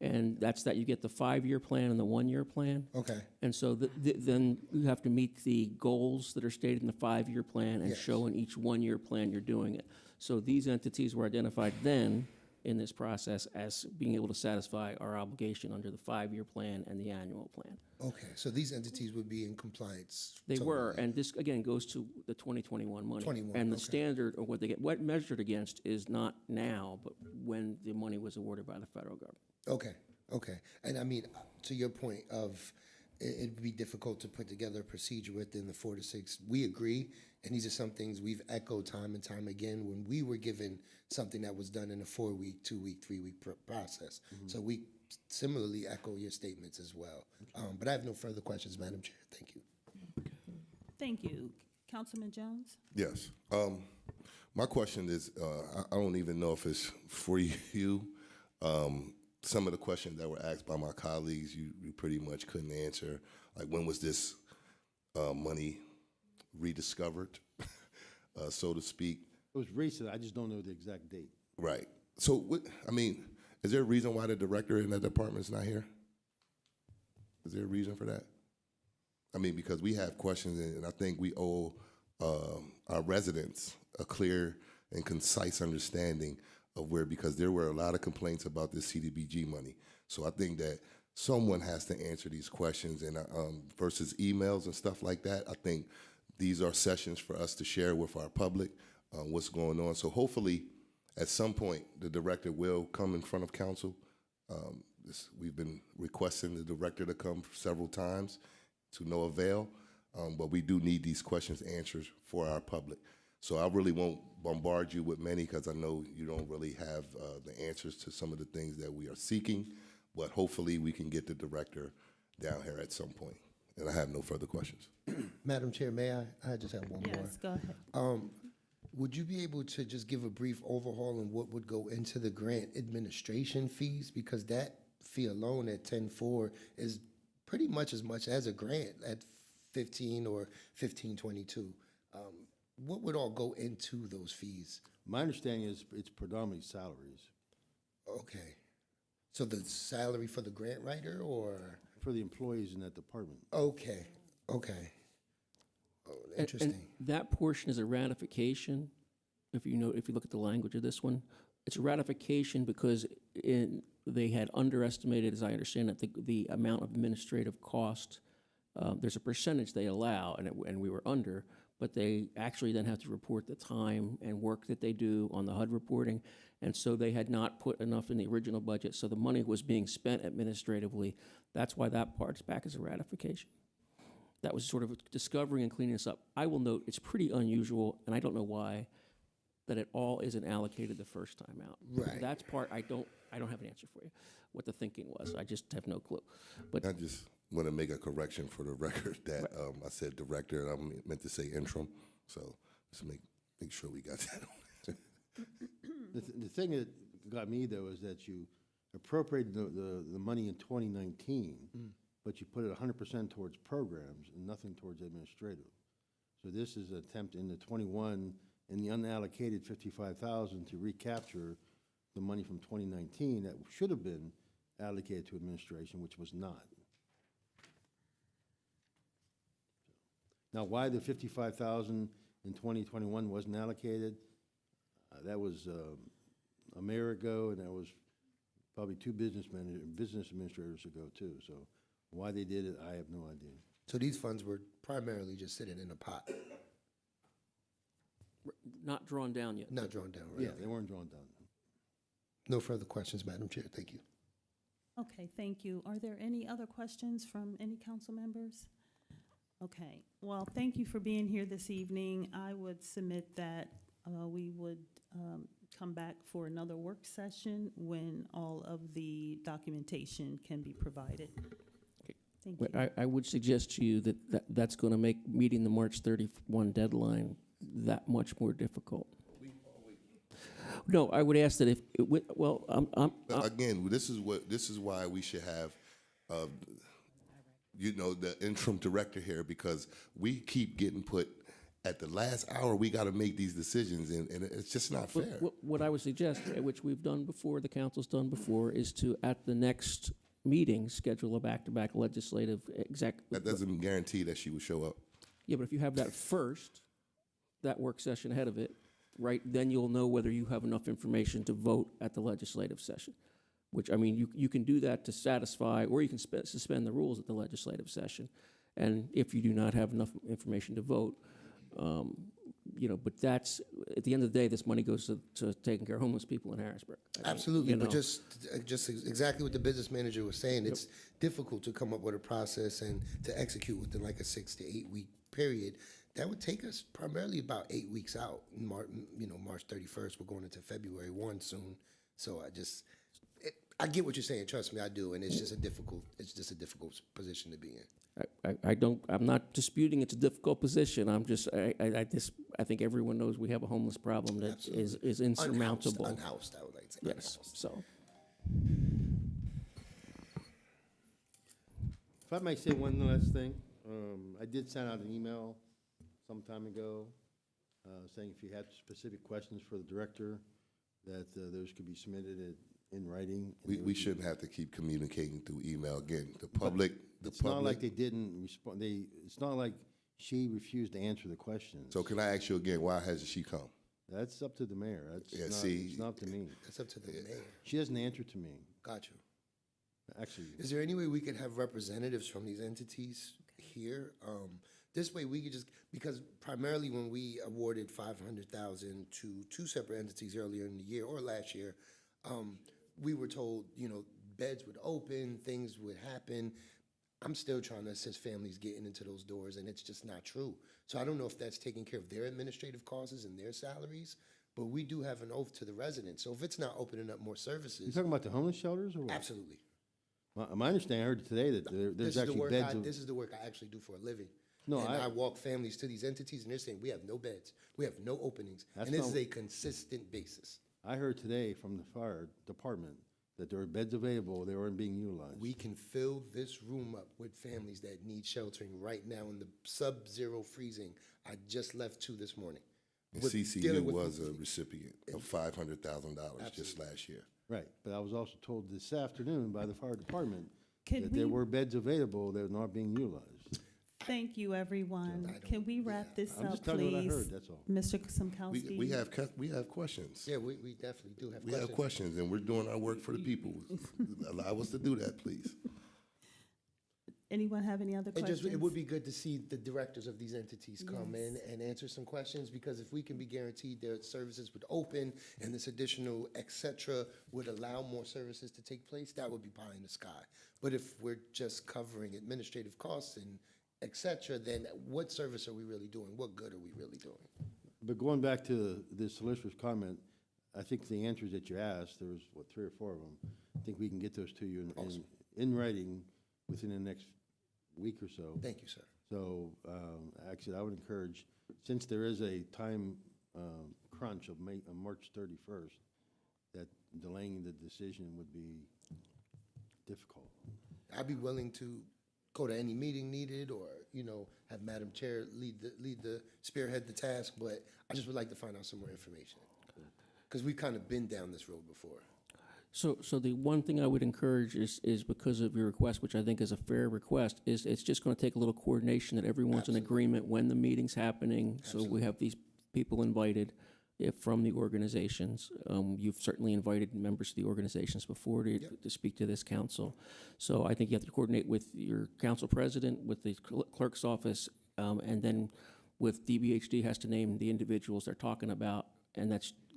[SPEAKER 4] And that's that you get the 5-year plan and the 1-year plan.
[SPEAKER 8] Okay.
[SPEAKER 4] And so then you have to meet the goals that are stated in the 5-year plan and
[SPEAKER 8] Yes.
[SPEAKER 4] show in each 1-year plan you're doing it. So these entities were identified then in this process as being able to satisfy our obligation under the 5-year plan and the annual plan.
[SPEAKER 8] Okay, so these entities would be in compliance.
[SPEAKER 4] They were,
[SPEAKER 8] totally.
[SPEAKER 4] and this, again, goes to the 2021 money.
[SPEAKER 8] 21,
[SPEAKER 4] And the
[SPEAKER 8] okay.
[SPEAKER 4] standard, or what they get, what measured against is not now, but when the money was awarded by the federal government.
[SPEAKER 8] Okay, okay. And I mean, to your point of it'd be difficult to put together a procedure within the 4 to 6. We agree, and these are some things we've echoed time and time again when we were given something that was done in a 4-week, 2-week, 3-week process. So we similarly echo your statements as well. But I have no further questions, Madam Chair. Thank you.
[SPEAKER 6] Thank you. Councilman Jones?
[SPEAKER 9] Yes. My question is, I don't even know if it's for you. Some of the questions that were asked by my colleagues, you pretty much couldn't answer. Like, when was this money rediscovered, so to speak?
[SPEAKER 10] It was recent, I just don't know the exact date.
[SPEAKER 9] Right. So, I mean, is there a reason why the director in that department is not here? Is there a reason for that? I mean, because we have questions, and I think we owe our residents a clear and concise understanding of where, because there were a lot of complaints about this CDBG money. So I think that someone has to answer these questions, and versus emails and stuff like that. I think these are sessions for us to share with our public what's going on. So hopefully, at some point, the director will come in front of council. We've been requesting the director to come several times to no avail, but we do need these questions answered for our public. So I really won't bombard you with many because I know you don't really have the answers to some of the things that we are seeking, but hopefully we can get the director down here at some point. And I have no further questions.
[SPEAKER 8] Madam Chair, may I? I just have one more.
[SPEAKER 6] Yes, go ahead.
[SPEAKER 8] Would you be able to just give a brief overhaul on what would go into the grant administration fees? Because that fee alone at 10.4 is pretty much as a grant at 15 or 1522. What would all go into those fees?
[SPEAKER 10] My understanding is it's predominantly salaries
[SPEAKER 8] Okay. So the salary for the grant writer or?
[SPEAKER 10] for the employees in that department.
[SPEAKER 8] Okay, okay. Oh, interesting.
[SPEAKER 4] And that portion is a ratification. If you look at the language of this one, it's a ratification because they had underestimated, as I understand it, the amount of administrative cost. There's a percentage they allow, and we were under, but they actually then have to report the time and work that they do on the HUD reporting, and so they had not put enough in the original budget, so the money was being spent administratively. That's why that part's back as a ratification. That was sort of discovering and cleaning this up. I will note, it's pretty unusual, and I don't know why, that it all isn't allocated the first time out.
[SPEAKER 8] Right.
[SPEAKER 4] That's part I don't have an answer for you, what the thinking was. I just have no clue. But
[SPEAKER 9] I just want to make a correction for the record that I said director, and I meant to say interim. So let's make sure we got that on.
[SPEAKER 10] The thing that got me, though, is that you appropriated the money in 2019, but you put it 100% towards programs and nothing towards administrative. So this is an attempt in the 21, in the unallocated 55,000 to recapture the money from 2019 that should have been allocated to administration, which was not. Now, why the 55,000 in 2021 wasn't allocated? That was a mayor ago, and that was probably two business administrators ago too. So why they did it, I have no idea.
[SPEAKER 8] So these funds were primarily just sitting in a pot,
[SPEAKER 4] Not drawn down yet.
[SPEAKER 8] not drawn down, right?
[SPEAKER 10] Yeah, they weren't drawn down.
[SPEAKER 8] No further questions, Madam Chair. Thank you.
[SPEAKER 6] Okay, thank you. Are there any other questions from any council members? Okay, well, thank you for being here this evening. I would submit that we would come back for another work session when all of the documentation can be provided. Thank you.
[SPEAKER 4] But I would suggest to you that that's going to make meeting the March 31 deadline that much more difficult. No, I would ask that if, well,
[SPEAKER 9] Again, this is why we should have, the interim director here, because we keep getting put at the last hour. We got to make these decisions, and it's just not fair.
[SPEAKER 4] what I would suggest, which we've done before, the council's done before, is to, at the next meeting, schedule a back-to-back legislative
[SPEAKER 9] That doesn't guarantee that she will show up.
[SPEAKER 4] Yeah, but if you have that first, that work session ahead of it, right, then you'll know whether you have enough information to vote at the legislative session. Which, I mean, you can do that to satisfy, or you can suspend the rules at the legislative session. And if you do not have enough information to vote, but that's, at the end of the day, this money goes to taking care of homeless people in Harrisburg. I mean,
[SPEAKER 8] Absolutely, but just exactly what the business manager was saying, it's difficult to come up with a process and to execute within like a 6 to 8 week period. That would take us primarily about 8 weeks out. March 31st, we're going into February 1 soon. So I get what you're saying. Trust me, I do, and it's just a difficult position to be in.
[SPEAKER 4] I'm not disputing it's a difficult position. I think everyone knows we have a homeless problem that is insurmountable.
[SPEAKER 8] Unhoused, I would like to say.
[SPEAKER 4] Yes,
[SPEAKER 8] Unhoused.
[SPEAKER 4] so.
[SPEAKER 10] If I might say one last thing, I did send out an email some time ago saying if you had specific questions for the director, that those could be submitted in writing.
[SPEAKER 9] We shouldn't have to keep communicating through email again. The public.
[SPEAKER 10] It's not like they didn't respond. It's not like she refused to answer the questions.
[SPEAKER 9] So can I ask you again, why hasn't she come?
[SPEAKER 10] That's up to the mayor. It's not up to me.
[SPEAKER 8] That's up to the mayor.
[SPEAKER 10] She hasn't answered to me.
[SPEAKER 8] Got you.
[SPEAKER 10] Actually,
[SPEAKER 8] Is there any way we could have representatives from these entities here? This way we could because primarily when we awarded $500,000 to two separate entities earlier in the year or last year, we were told, beds would open, things would happen. I'm still trying to assist families getting into those doors, and it's just not true. So I don't know if that's taking care of their administrative costs and their salaries, but we do have an oath to the residents. So if it's not opening up more
[SPEAKER 10] you
[SPEAKER 8] services,
[SPEAKER 10] talking about the homeless shelters or what?
[SPEAKER 8] absolutely.
[SPEAKER 10] My understanding, I heard today that there's actually beds.
[SPEAKER 8] This is the work I actually do for a living.
[SPEAKER 10] No,
[SPEAKER 8] and I walk families to these entities, and they're saying we have no beds, we have no openings,
[SPEAKER 10] That's
[SPEAKER 8] and this
[SPEAKER 10] not-
[SPEAKER 8] is a consistent basis.
[SPEAKER 10] I heard today from the fire department that there are beds available, they aren't being utilized.
[SPEAKER 8] We can fill this room up with families that need sheltering right now in the sub-zero freezing. I just left 2 this morning.
[SPEAKER 9] And
[SPEAKER 8] With
[SPEAKER 9] CCU
[SPEAKER 8] dealing with-
[SPEAKER 9] was a recipient of $500,000 just last year.
[SPEAKER 10] Right, but I was also told this afternoon by the fire department
[SPEAKER 6] Can
[SPEAKER 10] that there
[SPEAKER 6] we-
[SPEAKER 10] were beds available that are not being utilized.
[SPEAKER 6] Thank you, everyone. Can we wrap this
[SPEAKER 10] I'm
[SPEAKER 6] up,
[SPEAKER 10] just telling you what I
[SPEAKER 6] please?
[SPEAKER 10] heard, that's all.
[SPEAKER 6] Mr. Simkowski?
[SPEAKER 9] We have questions.
[SPEAKER 8] Yeah, we definitely do have
[SPEAKER 9] We
[SPEAKER 8] questions.
[SPEAKER 9] have questions, and we're doing our work for the people. Allow us to do that, please.
[SPEAKER 6] Anyone have any other questions?
[SPEAKER 8] It would be good to see the directors of these entities come in and answer some questions, because if we can be guaranteed their services would open and this additional et cetera would allow more services to take place, that would be pie in the sky. But if we're just covering administrative costs and et cetera, then what service are we really doing? What good are we really doing?
[SPEAKER 10] But going back to the solicitor's comment, I think the answers that you asked, there was, 3 or 4 of them. I think we can get those to you in writing within the next week or so.
[SPEAKER 8] Thank you, sir.
[SPEAKER 10] So, actually, I would encourage since there is a time crunch of March 31st, that delaying the decision would be difficult.
[SPEAKER 8] I'd be willing to go to any meeting needed, or, you know, have Madam Chair lead the spearhead the task, but I just would like to find out some more information. Because we've kind of been down this road before.
[SPEAKER 4] So the one thing I would encourage is because of your request, which I think is a fair request, is it's just going to take a little coordination that everyone's in agreement when the meeting's happening. So we have these people invited from the organizations. You've certainly invited members of the organizations before to speak to this council. So I think you have to coordinate with your council president, with the clerk's office, and then with DBHD has to name the individuals they're talking about. And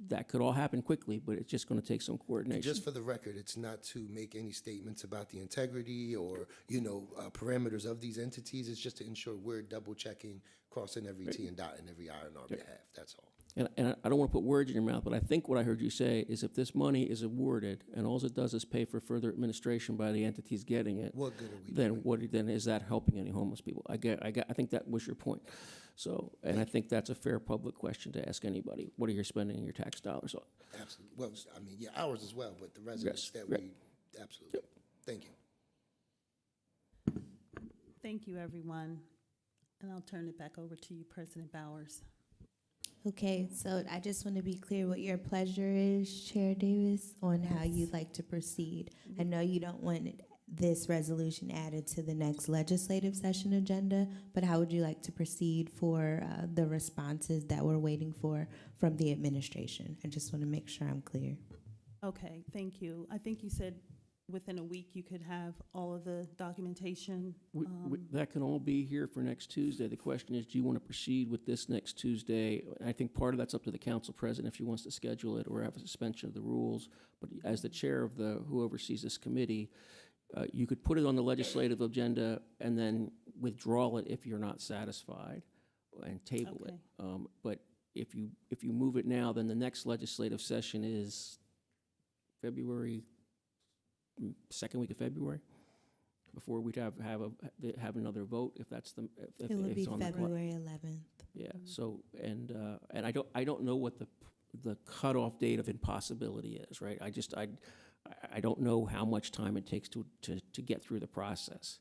[SPEAKER 4] that could all happen quickly, but it's just going to take some coordination.
[SPEAKER 8] Just for the record, it's not to make any statements about the integrity or, you know, parameters of these entities. It's just to ensure we're double checking, crossing every T and dotting every I on our behalf. That's all.
[SPEAKER 4] And I don't want to put words in your mouth, but I think what I heard you say is if this money is awarded and all it does is pay for further administration by the entities getting it,
[SPEAKER 8] What good are we doing?
[SPEAKER 4] then is that helping any homeless people? I think that was your point. So, and I think that's a fair public question to ask anybody. What are you spending your tax dollars on?
[SPEAKER 8] Absolutely. Well, I mean, yeah, ours as well, but the residents that we, absolutely. Thank you.
[SPEAKER 6] Thank you, everyone. And I'll turn it back over to you, President Bowers.
[SPEAKER 1] Okay, so I just want to be clear what your pleasure is, Chair Davis, on how you'd like to proceed. I know you don't want this resolution added to the next legislative session agenda, but how would you like to proceed for the responses that we're waiting for from the administration? I just want to make sure I'm clear.
[SPEAKER 6] Okay, thank you. I think you said within a week you could have all of the documentation.
[SPEAKER 4] That can all be here for next Tuesday. The question is, do you want to proceed with this next Tuesday? I think part of that's up to the council president if he wants to schedule it or have a suspension of the rules. But as the chair of who oversees this committee, you could put it on the legislative agenda and then withdraw it if you're not satisfied and table it. But if you move it now, then the next legislative session is February, second week of February, before we'd have another vote, if that's the if
[SPEAKER 1] It would be
[SPEAKER 4] it's on the clock.
[SPEAKER 1] February 11th.
[SPEAKER 4] Yeah. So and I don't know what the cutoff date of impossibility is, right? I don't know how much time it takes to get through the process.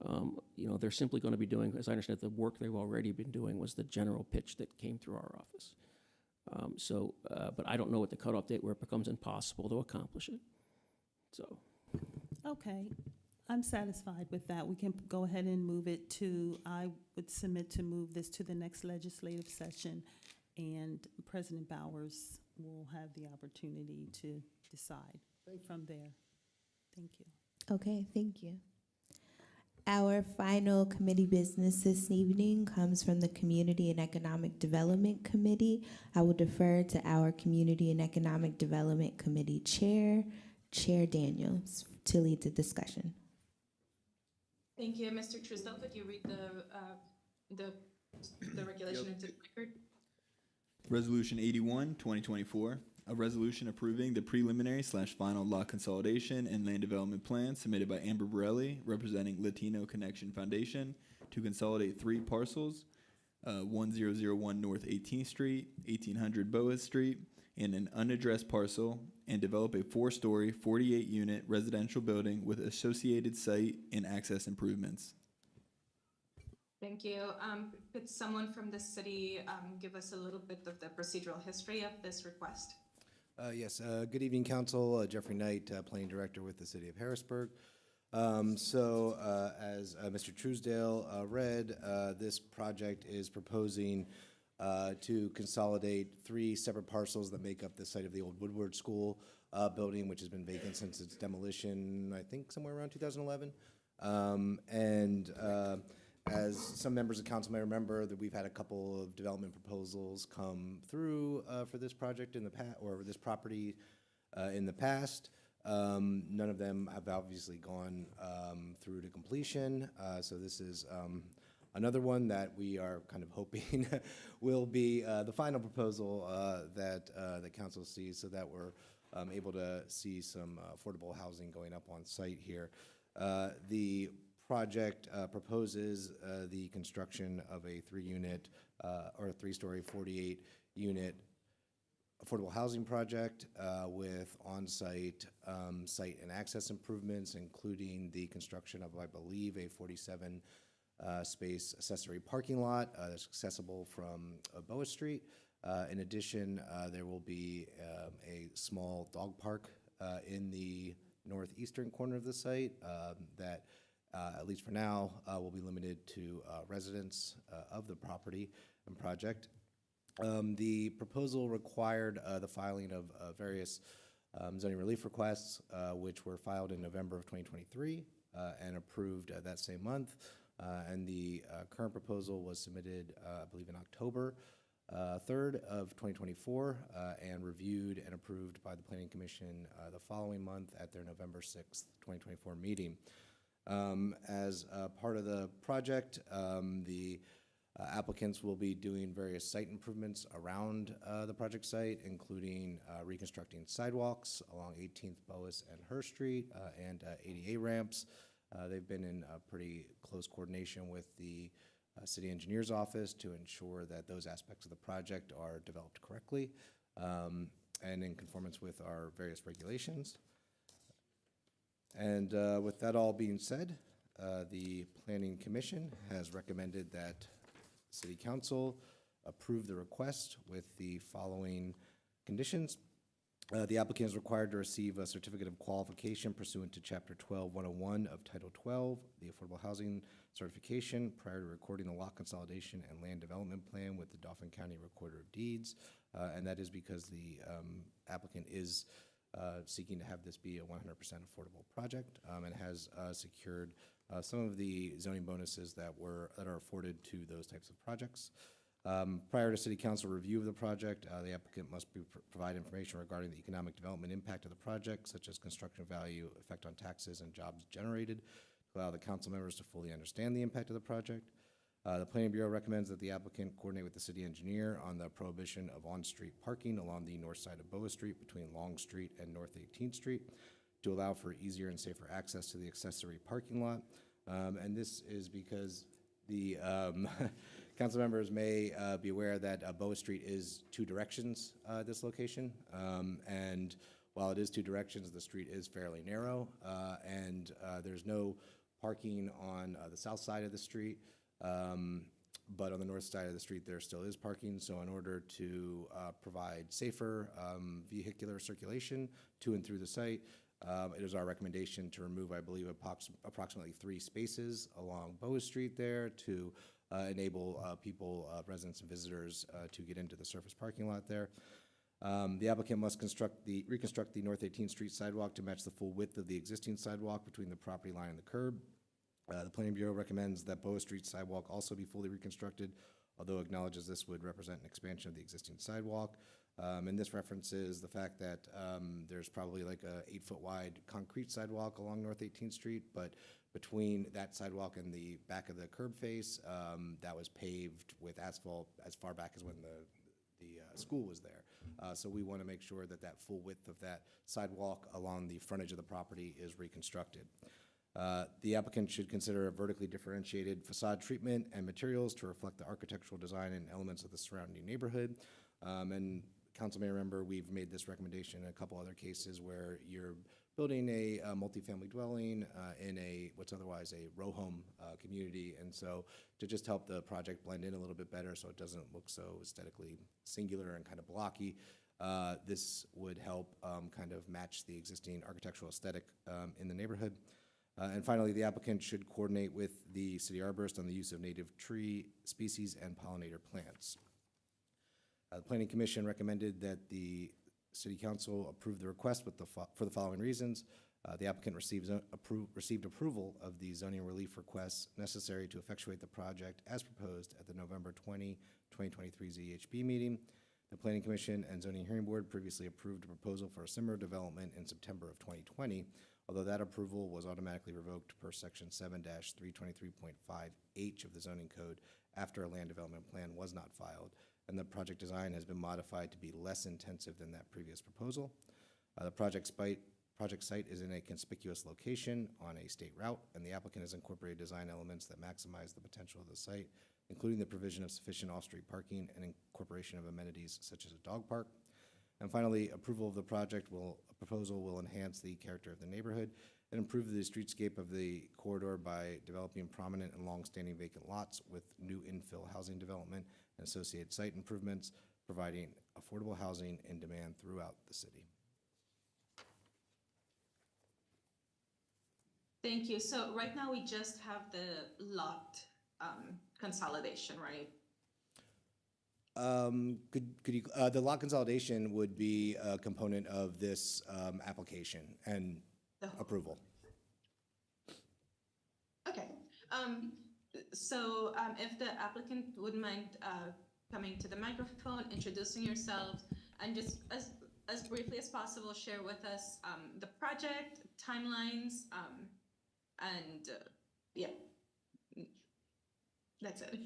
[SPEAKER 4] You know, they're simply going to be doing, as I understand it, the work they've already been doing was the general pitch that came through our office. But I don't know what the cutoff date where it becomes impossible to accomplish it. So.
[SPEAKER 6] Okay, I'm satisfied with that. We can go ahead and move it to, I would submit to move this to the next legislative session, and President Bowers will have the opportunity to decide from there. Thank you.
[SPEAKER 1] Okay, thank you. Our final committee business this evening comes from the Community and Economic Development Committee. I will defer to our Community and Economic Development Committee Chair Daniels, to lead the discussion.
[SPEAKER 11] Thank you, Mr. Truesdale. Could you read the regulation into the record?
[SPEAKER 2] Resolution 81, 2024, a resolution approving the preliminary/final lot consolidation and land development plan submitted by Amber Borelli, representing Latino Connection Foundation, to consolidate 3 parcels, 1001 North 18th Street, 1800 Boas Street, and an unaddressed parcel, and develop a 4-story, 48-unit residential building with associated site and access improvements.
[SPEAKER 11] Thank you. Could someone from the city give us a little bit of the procedural history of this request?
[SPEAKER 12] Yes, good evening, Council. Jeffrey Knight, Planning Director with the City of Harrisburg. As Mr. Truesdale read, this project is proposing to consolidate 3 separate parcels that make up the site of the old Woodward School building, which has been vacant since its demolition, I think somewhere around 2011. As some members of council may remember, that we've had a couple of development proposals come through for this project in the past, or this property in the past. None of them have obviously gone through to completion. So this is another one that we are kind of hoping will be the final proposal that the council sees, so that we're able to see some affordable housing going up on site here. The project proposes the construction of a 3-unit or a three-story, 48-unit affordable housing project with on-site site and access improvements, including the construction of, I believe, a 47 space accessory parking lot that's accessible from Boa Street. In addition, there will be a small dog park in the northeastern corner of the site that, at least for now, will be limited to residents of the property and project. The proposal required the filing of various zoning relief requests, which were filed in November of 2023 and approved that same month. And the current proposal was submitted, I believe, in October 3rd of 2024 and reviewed and approved by the Planning Commission the following month at their November 6th, 2024 meeting. As part of the project, the applicants will be doing various site improvements around the project site, including reconstructing sidewalks along 18th, Boas, and Hurst Street, and ADA ramps. They've been in pretty close coordination with the city engineer's office to ensure that those aspects of the project are developed correctly and in conformance with our various regulations. And with that all being said, the Planning Commission has recommended that City Council approve the request with the following conditions. The applicant is required to receive a certificate of qualification pursuant to Chapter 12-101 of Title 12, the Affordable Housing Certification, prior to recording the lot consolidation and land development plan with the Dauphin County Recorder of Deeds. And that is because the applicant is seeking to have this be a 100% affordable project and has secured some of the zoning bonuses that are afforded to those types of projects. Prior to City Council review of the project, the applicant must provide information regarding the economic development impact of the project, such as construction value, effect on taxes, and jobs generated, to allow the council members to fully understand the impact of the project. The Planning Bureau recommends that the applicant coordinate with the city engineer on the prohibition of on-street parking along the north side of Boa Street between Long Street and North 18th Street to allow for easier and safer access to the accessory parking lot. And this is because the council members may be aware that Boa Street is two directions, this location. And while it is two directions, the street is fairly narrow. And there's no parking on the south side of the street. But on the north side of the street, there still is parking. So in order to provide safer vehicular circulation to and through the site, it is our recommendation to remove, I believe, approximately 3 spaces along Boa Street there to enable people, residents and visitors, to get into the surface parking lot there. The applicant must reconstruct the North 18th Street sidewalk to match the full width of the existing sidewalk between the property line and the curb. The Planning Bureau recommends that Boa Street sidewalk also be fully reconstructed, although acknowledges this would represent an expansion of the existing sidewalk. And this references the fact that there's probably like a 8-foot wide concrete sidewalk along North 18th Street, but between that sidewalk and the back of the curb face, that was paved with asphalt as far back as when the school was there. So we want to make sure that that full width of that sidewalk along the frontage of the property is reconstructed. The applicant should consider a vertically differentiated facade treatment and materials to reflect the architectural design and elements of the surrounding neighborhood. And council may remember, we've made this recommendation in a couple other cases where you're building a multifamily dwelling in what's otherwise a row home community. And so to just help the project blend in a little bit better so it doesn't look so aesthetically singular and kind of blocky, this would help kind of match the existing architectural aesthetic in the neighborhood. And finally, the applicant should coordinate with the city arborist on the use of native tree species and pollinator plants. The Planning Commission recommended that the City Council approve the request for the following reasons. The applicant received approval of the zoning relief requests necessary to effectuate the project as proposed at the November 20, 2023 ZHB meeting. The Planning Commission and Zoning Hearing Board previously approved a proposal for a similar development in September of 2020, although that approval was automatically revoked per Section 7-323.5H of the Zoning Code after a land development plan was not filed, and the project design has been modified to be less intensive than that previous proposal. The project site is in a conspicuous location on a state route, and the applicant has incorporated design elements that maximize the potential of the site including the provision of sufficient off-street parking and incorporation of amenities such as a dog park. And finally, approval of the proposal will enhance the character of the neighborhood and improve the streetscape of the corridor by developing prominent and long-standing vacant lots with new infill housing development and associated site improvements, providing affordable housing in demand throughout the city.
[SPEAKER 11] Thank you. So right now we just have the lot consolidation, right?
[SPEAKER 12] Could you, the lot consolidation would be a component of this application and approval.
[SPEAKER 11] Okay. So if the applicant wouldn't mind coming to the microphone, introducing yourselves, and just as briefly as possible, share with us the project, timelines, and yeah, that's it.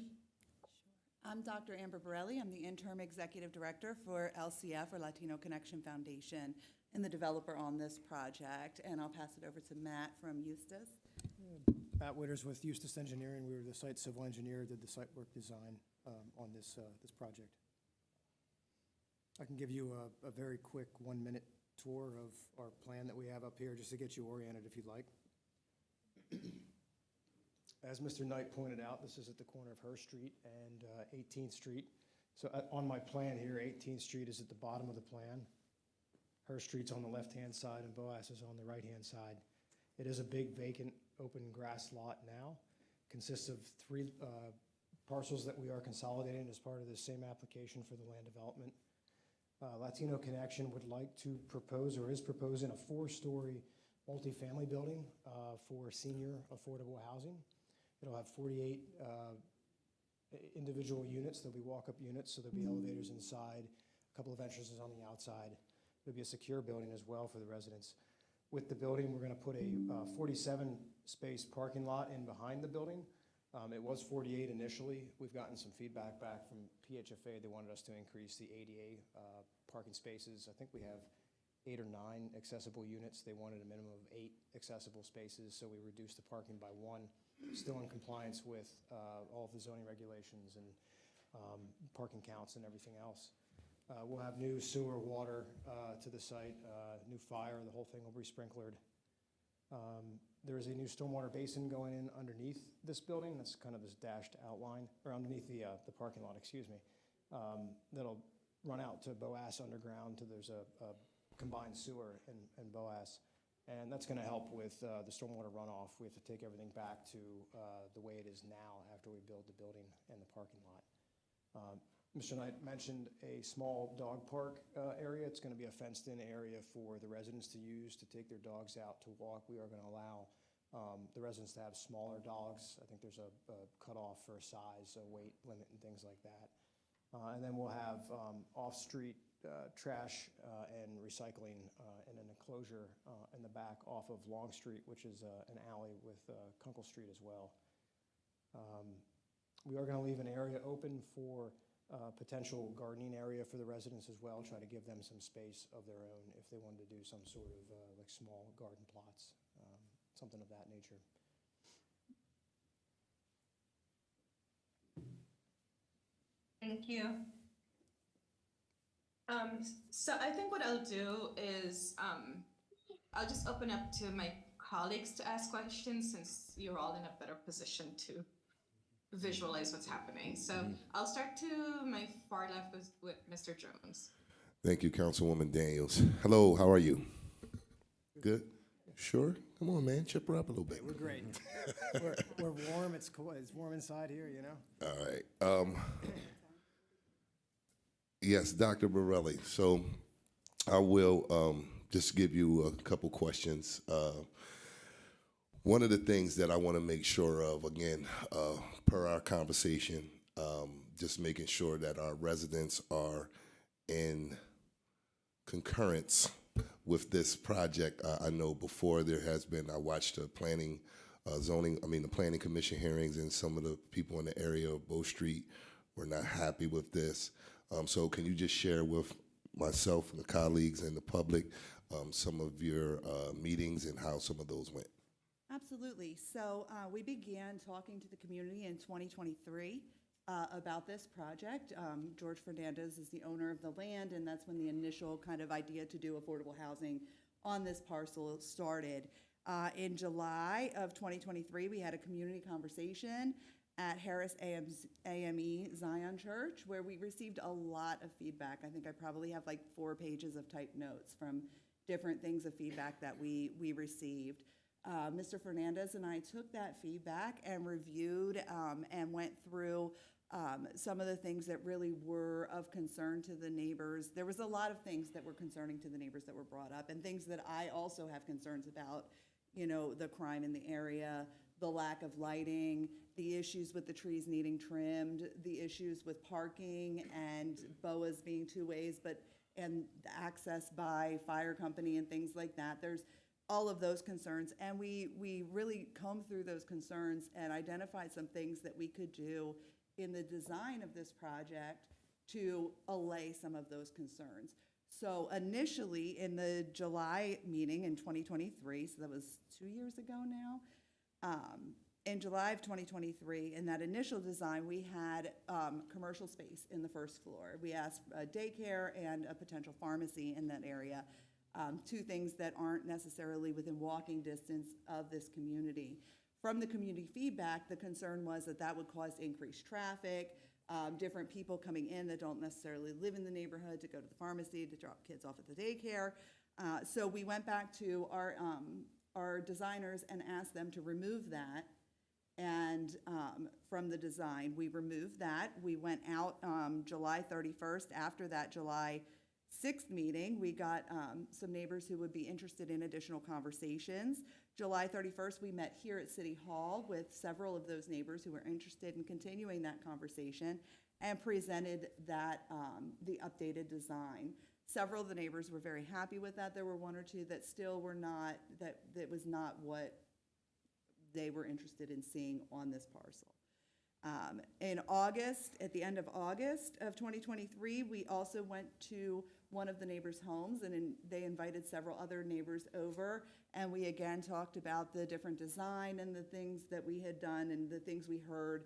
[SPEAKER 13] I'm Dr. Amber Borelli. I'm the interim executive director for LCF, or Latino Connection Foundation, and the developer on this project. And I'll pass it over to Matt from Eustis.
[SPEAKER 14] Matt Witters with Eustis Engineering. We were the site civil engineer, did the site work design on this project. I can give you a very quick 1-minute tour of our plan that we have up here just to get you oriented if you'd like. As Mr. Knight pointed out, this is at the corner of Hurst Street and 18th Street. So on my plan here, 18th Street is at the bottom of the plan. Hurst Street's on the left-hand side and Boas is on the right-hand side. It is a big vacant open grass lot now. Consists of 3 parcels that we are consolidating as part of the same application for the land development. Latino Connection would like to propose, or is proposing, a 4-story multifamily building for senior affordable housing. It'll have 48 individual units. There'll be walk-up units, so there'll be elevators inside, a couple of entrances on the outside. It'll be a secure building as well for the residents. With the building, we're going to put a 47-space parking lot in behind the building. It was 48 initially. We've gotten some feedback back from PHFA. They wanted us to increase the ADA parking spaces. I think we have 8 or 9 accessible units. They wanted a minimum of 8 accessible spaces, so we reduced the parking by 1, still in compliance with all of the zoning regulations and parking counts and everything else. We'll have new sewer, water to the site, new fire. The whole thing will be sprinklered. There is a new stormwater basin going in underneath this building. That's kind of this dashed outline, or underneath the parking lot, excuse me. That'll run out to Boas underground. There's a combined sewer in Boas. And that's going to help with the stormwater runoff. We have to take everything back to the way it is now after we build the building and the parking lot. Mr. Knight mentioned a small dog park area. It's going to be a fenced-in area for the residents to use to take their dogs out to walk. We are going to allow the residents to have smaller dogs. I think there's a cutoff for size, a weight limit, and things like that. And then we'll have off-street trash and recycling in an enclosure in the back off of Long Street, which is an alley with Kunkel Street as well. We are going to leave an area open for potential gardening area for the residents as well, try to give them some space of their own if they wanted to do some sort of like small garden plots, something of that nature.
[SPEAKER 11] Thank you. So I think what I'll do is I'll just open up to my colleagues to ask questions since you're all in a better position to visualize what's happening. So I'll start to my far left with Mr. Jones.
[SPEAKER 9] Thank you, Councilwoman Daniels. Hello, how are you? Good? Sure? Come on, man, chip her up a little bit.
[SPEAKER 14] We're great. we're warm. It's cool. It's warm inside here, you know?
[SPEAKER 9] All right. Yes, Dr. Borelli. So I will just give you a couple questions. One of the things that I want to make sure of, again, per our conversation, just making sure that our residents are in concurrence with this project. I know before there has been, I watched the planning, the planning commission hearings, and some of the people in the area of Bow Street were not happy with this. So can you just share with myself and the colleagues and the public some of your meetings and how some of those went?
[SPEAKER 13] Absolutely. So we began talking to the community in 2023, about this project. George Fernandez is the owner of the land, and that's when the initial kind of idea to do affordable housing on this parcel started. In July of 2023, we had a community conversation at Harris AME Zion Church, where we received a lot of feedback. I think I probably have like 4 pages of typed notes from different things of feedback that we received. Mr. Fernandez and I took that feedback and reviewed and went through some of the things that really were of concern to the neighbors. There was a lot of things that were concerning to the neighbors that were brought up, and things that I also have concerns about, you know, the crime in the area, the lack of lighting, the issues with the trees needing trimmed, the issues with parking and BOAs being 2 ways, and the access by fire company and things like that. There's all of those concerns, and we really combed through those concerns and identified some things that we could do in the design of this project to allay some of those concerns. So initially, in the July meeting in 2023, so that was 2 years ago now, in July of 2023, in that initial design, we had commercial space in the first floor. We asked a daycare and a potential pharmacy in that area, 2 things that aren't necessarily within walking distance of this community. From the community feedback, the concern was that that would cause increased traffic, different people coming in that don't necessarily live in the neighborhood to go to the pharmacy, to drop kids off at the daycare. So we went back to our designers and asked them to remove that. And from the design, we removed that. We went out July 31st. After that July 6th meeting, we got some neighbors who would be interested in additional conversations. July 31st, we met here at City Hall with several of those neighbors who were interested in continuing that conversation and presented that, the updated design. Several of the neighbors were very happy with that. There were 1 or 2 that still were not, that was not what they were interested in seeing on this parcel. In August, at the end of August of 2023, we also went to one of the neighbors' homes, and they invited several other neighbors over, and we again talked about the different design and the things that we had done and the things we heard,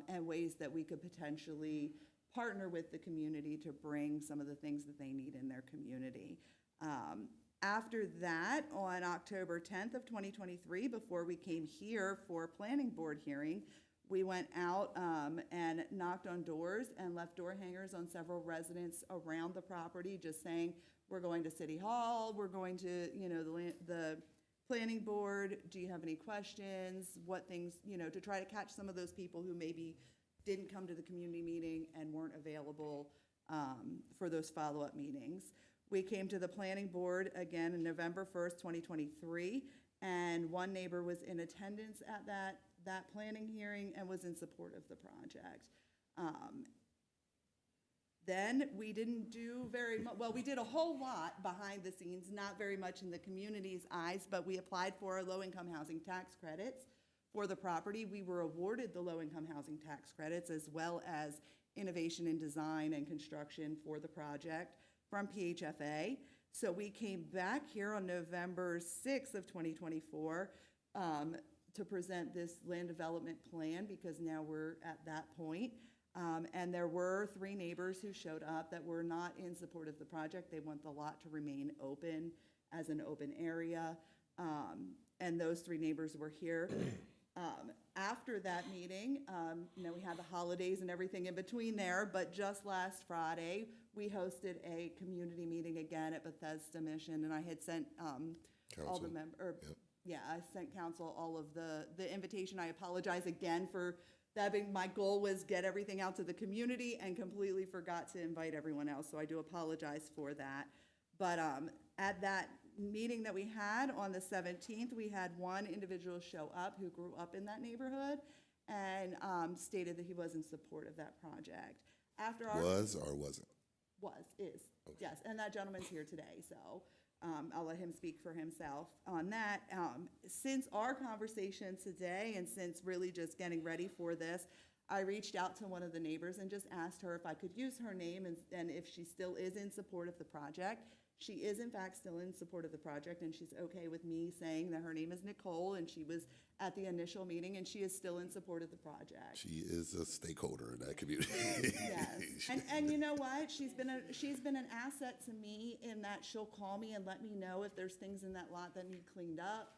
[SPEAKER 13] and ways that we could potentially partner with the community to bring some of the things that they need in their community. After that, on October 10th of 2023, before we came here for a planning board hearing, we went out and knocked on doors and left door hangers on several residents around the property, just saying, we're going to City Hall, we're going to, you know, the planning board, do you have any questions, what things, you know, to try to catch some of those people who maybe didn't come to the community meeting and weren't available for those follow-up meetings. We came to the planning board again on November 1st, 2023, and one neighbor was in attendance at that planning hearing and was in support of the project. Then we didn't do very much, well, we did a whole lot behind the scenes, not very much in the community's eyes, but we applied for low-income housing tax credits for the property. We were awarded the low-income housing tax credits as well as innovation in design and construction for the project from PHFA. So we came back here on November 6th of 2024 to present this land development plan, because now we're at that point. And there were 3 neighbors who showed up that were not in support of the project. They want the lot to remain open as an open area. And those 3 neighbors were here. After that meeting, you know, we had the holidays and everything in between there, but just last Friday, we hosted a community meeting again at Bethesda Mission, and I had sent all the members, yeah, I sent council all of the invitation. I apologize again for that being, my goal was get everything out to the community and completely forgot to invite everyone else, so I do apologize for that. But at that meeting that we had on the 17th, we had one individual show up who grew up in that neighborhood and stated that he was in support of that project. After our
[SPEAKER 9] Was or wasn't?
[SPEAKER 6] Is,
[SPEAKER 9] okay.
[SPEAKER 6] Yes, and that gentleman's here today, so I'll let him speak for himself on that. Since our conversation today and since really just getting ready for this, I reached out to one of the neighbors and just asked her if I could use her name and if she still is in support of the project.
[SPEAKER 13] She is in fact still in support of the project, and she's okay with me saying that her name is Nicole, and she was at the initial meeting, and she is still in support of the project.
[SPEAKER 9] She is a stakeholder in that community.
[SPEAKER 13] Yes, and you know what? She's been an asset to me in that she'll call me and let me know if there's things in that lot that need cleaned up.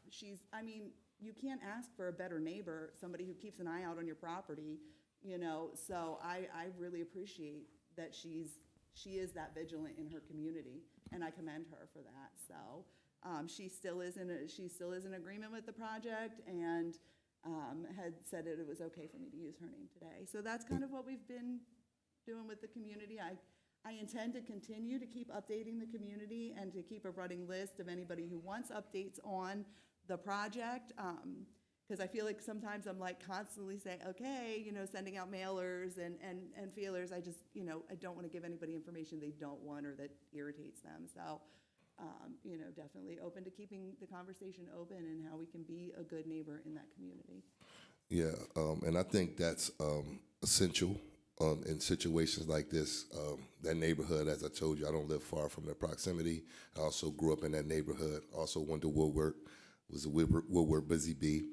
[SPEAKER 13] I mean, you can't ask for a better neighbor, somebody who keeps an eye out on your property, you know. So I really appreciate that she is that vigilant in her community, and I commend her for that. So she still is in agreement with the project, and had said it was okay for me to use her name today. So that's kind of what we've been doing with the community. I intend to continue to keep updating the community and to keep a running list of anybody who wants updates on the project. Because I feel like sometimes I'm like constantly saying, okay, you know, sending out mailers and feelers. I just, you know, I don't want to give anybody information they don't want or that irritates them. So, you know, definitely open to keeping the conversation open and how we can be a good neighbor in that community.
[SPEAKER 9] Yeah, and I think that's essential in situations like this. That neighborhood, as I told you, I don't live far from the proximity. I also grew up in that neighborhood. Also went to Woodward, was a Woodward Busy Bee.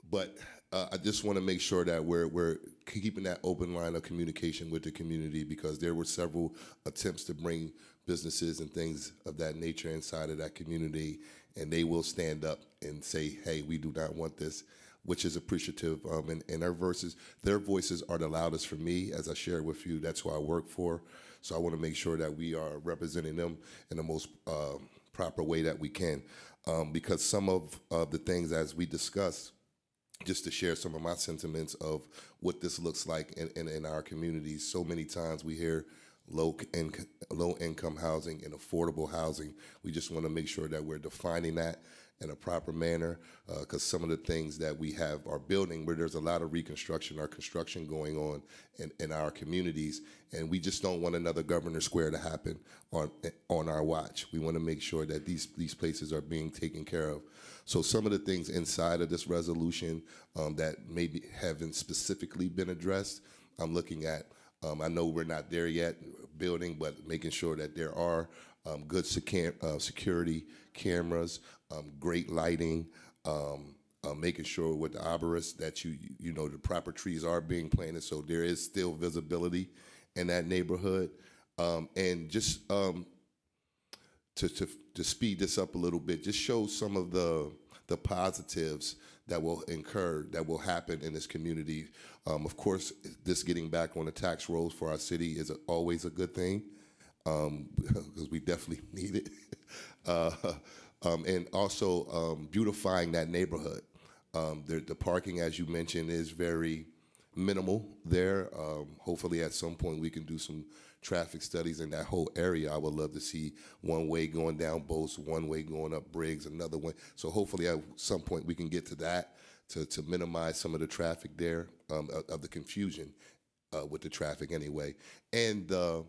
[SPEAKER 9] But I just want to make sure that we're keeping that open line of communication with the community, because there were several attempts to bring businesses and things of that nature inside of that community, and they will stand up and say, hey, we do not want this, which is appreciative. And their voices are the loudest for me, as I shared with you. That's who I work for. So I want to make sure that we are representing them in the most proper way that we can. Because some of the things, as we discussed, just to share some of my sentiments of what this looks like in our communities. So many times we hear low income housing and affordable housing. We just want to make sure that we're defining that in a proper manner, because some of the things that we are building, where there's a lot of reconstruction or construction going on in our communities, and we just don't want another Governor Square to happen on our watch. We want to make sure that these places are being taken care of. So some of the things inside of this resolution that maybe haven't specifically been addressed, I'm looking at. I know we're not there yet, building, but making sure that there are good security cameras, great lighting, making sure with the arborist that you know the proper trees are being planted, so there is still visibility in that neighborhood, and just to speed this up a little bit, just show some of the positives that will happen in this community. Of course, this getting back on the tax rolls for our city is always a good thing, because we definitely need it. And also beautifying that neighborhood. The parking, as you mentioned, is very minimal there. Hopefully at some point we can do some traffic studies in that whole area. I would love to see one way going down Bose, one way going up Briggs, another one. So hopefully at some point we can get to that to minimize some of the traffic there, of the confusion with the traffic anyway. And the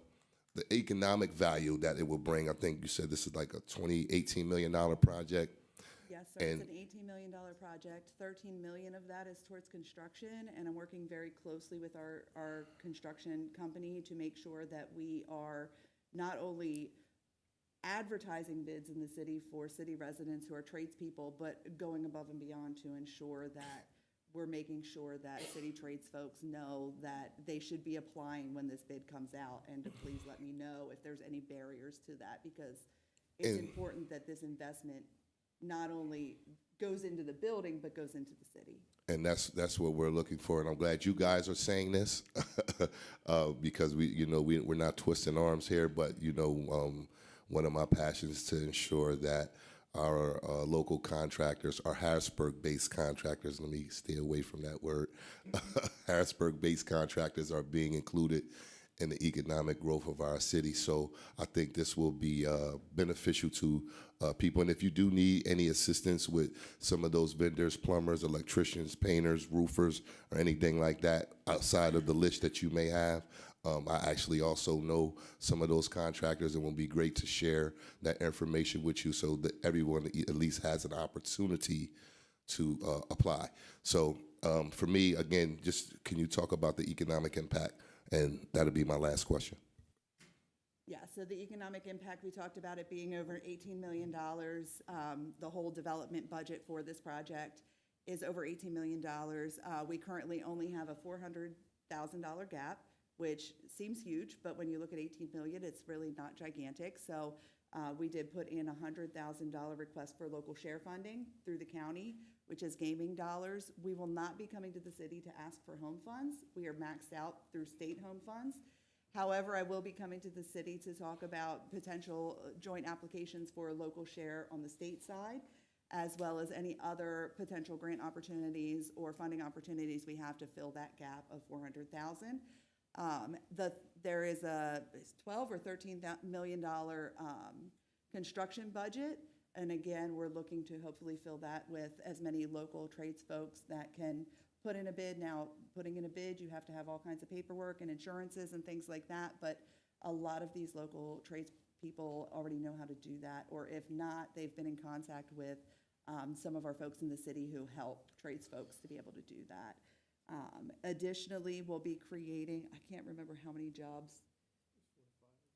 [SPEAKER 9] economic value that it will bring. I think you said this is like a $18 million project.
[SPEAKER 13] Yes, sir. It's an $18 million project. $13 million of that is towards construction, and I'm working very closely with our construction company to make sure that we are not only advertising bids in the city for city residents who are tradespeople, but going above and beyond to ensure that we're making sure that city trades folks know that they should be applying when this bid comes out, and to please let me know if there's any barriers to that, because it's important that this investment not only goes into the building, but goes into the city.
[SPEAKER 9] And that's what we're looking for, and I'm glad you guys are saying this, because we're not twisting arms here, but one of my passions is to ensure that our local contractors, our Harrisburg-based contractors, let me stay away from that word, Harrisburg-based contractors are being included in the economic growth of our city. So I think this will be beneficial to people. And if you do need any assistance with some of those vendors, plumbers, electricians, painters, roofers, or anything like that outside of the list that you may have, I actually also know some of those contractors, and it will be great to share that information with you so that everyone at least has an opportunity to apply. So for me, again, just can you talk about the economic impact? And that'll be my last question.
[SPEAKER 13] Yeah, so the economic impact, we talked about it being over $18 million. The whole development budget for this project is over $18 million. We currently only have a $400,000 gap, which seems huge, but when you look at 18 million, it's really not gigantic. So we did put in a $100,000 request for local share funding through the county, which is gaming dollars. We will not be coming to the city to ask for home funds. We are maxed out through state home funds. However, I will be coming to the city to talk about potential joint applications for a local share on the state side, as well as any other potential grant opportunities or funding opportunities we have to fill that gap of 400,000. There is a $12 or $13 million construction budget, and again, we're looking to hopefully fill that with as many local trades folks that can put in a bid. Now, putting in a bid, you have to have all kinds of paperwork and insurances and things like that, but a lot of these local trades people already know how to do that, or if not, they've been in contact with some of our folks in the city who help trades folks to be able to do that. Additionally, we'll be creating, I can't remember how many jobs.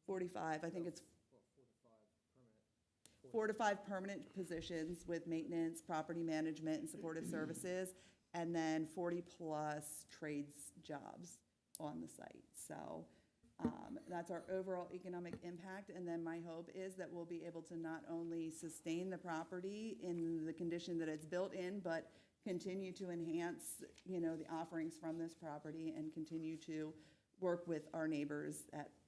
[SPEAKER 13] 45, I think it's 4 to 5 permanent positions with maintenance, property management, and supportive services, and then 40-plus trades jobs on the site. So that's our overall economic impact, and then my hope is that we'll be able to not only sustain the property in the condition that it's built in, but continue to enhance, the offerings from this property and continue to work with our neighbors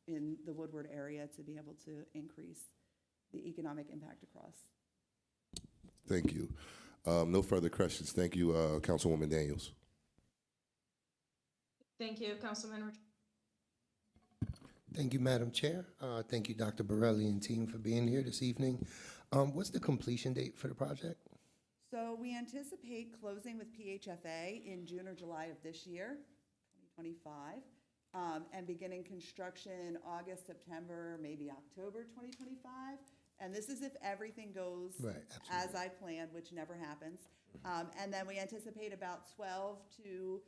[SPEAKER 13] in the Woodward area to be able to increase the economic impact across.
[SPEAKER 9] Thank you. No further questions. Thank you, Councilwoman Daniels.
[SPEAKER 11] Thank you, Councilman.
[SPEAKER 8] Thank you, Madam Chair. Thank you, Dr. Borelli and team for being here this evening. What's the completion date for the project?
[SPEAKER 13] So we anticipate closing with PHFA in June or July of this year, 2025, and beginning construction August, September, maybe October 2025. And this is if everything goes as I planned, which never happens. And then we anticipate about 12 to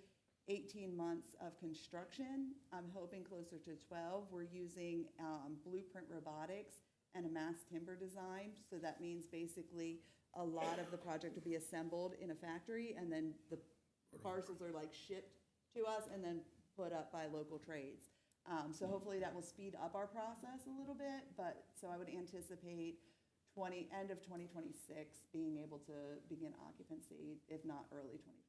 [SPEAKER 13] 18 months of construction. I'm hoping closer to 12. We're using Blueprint Robotics and a mass timber design. So that means basically a lot of the project will be assembled in a factory, and then the parcels are like shipped to us and then put up by local trades. So hopefully that will speed up our process a little bit, but so I would anticipate end of 2026 being able to begin occupancy, if not early 2027.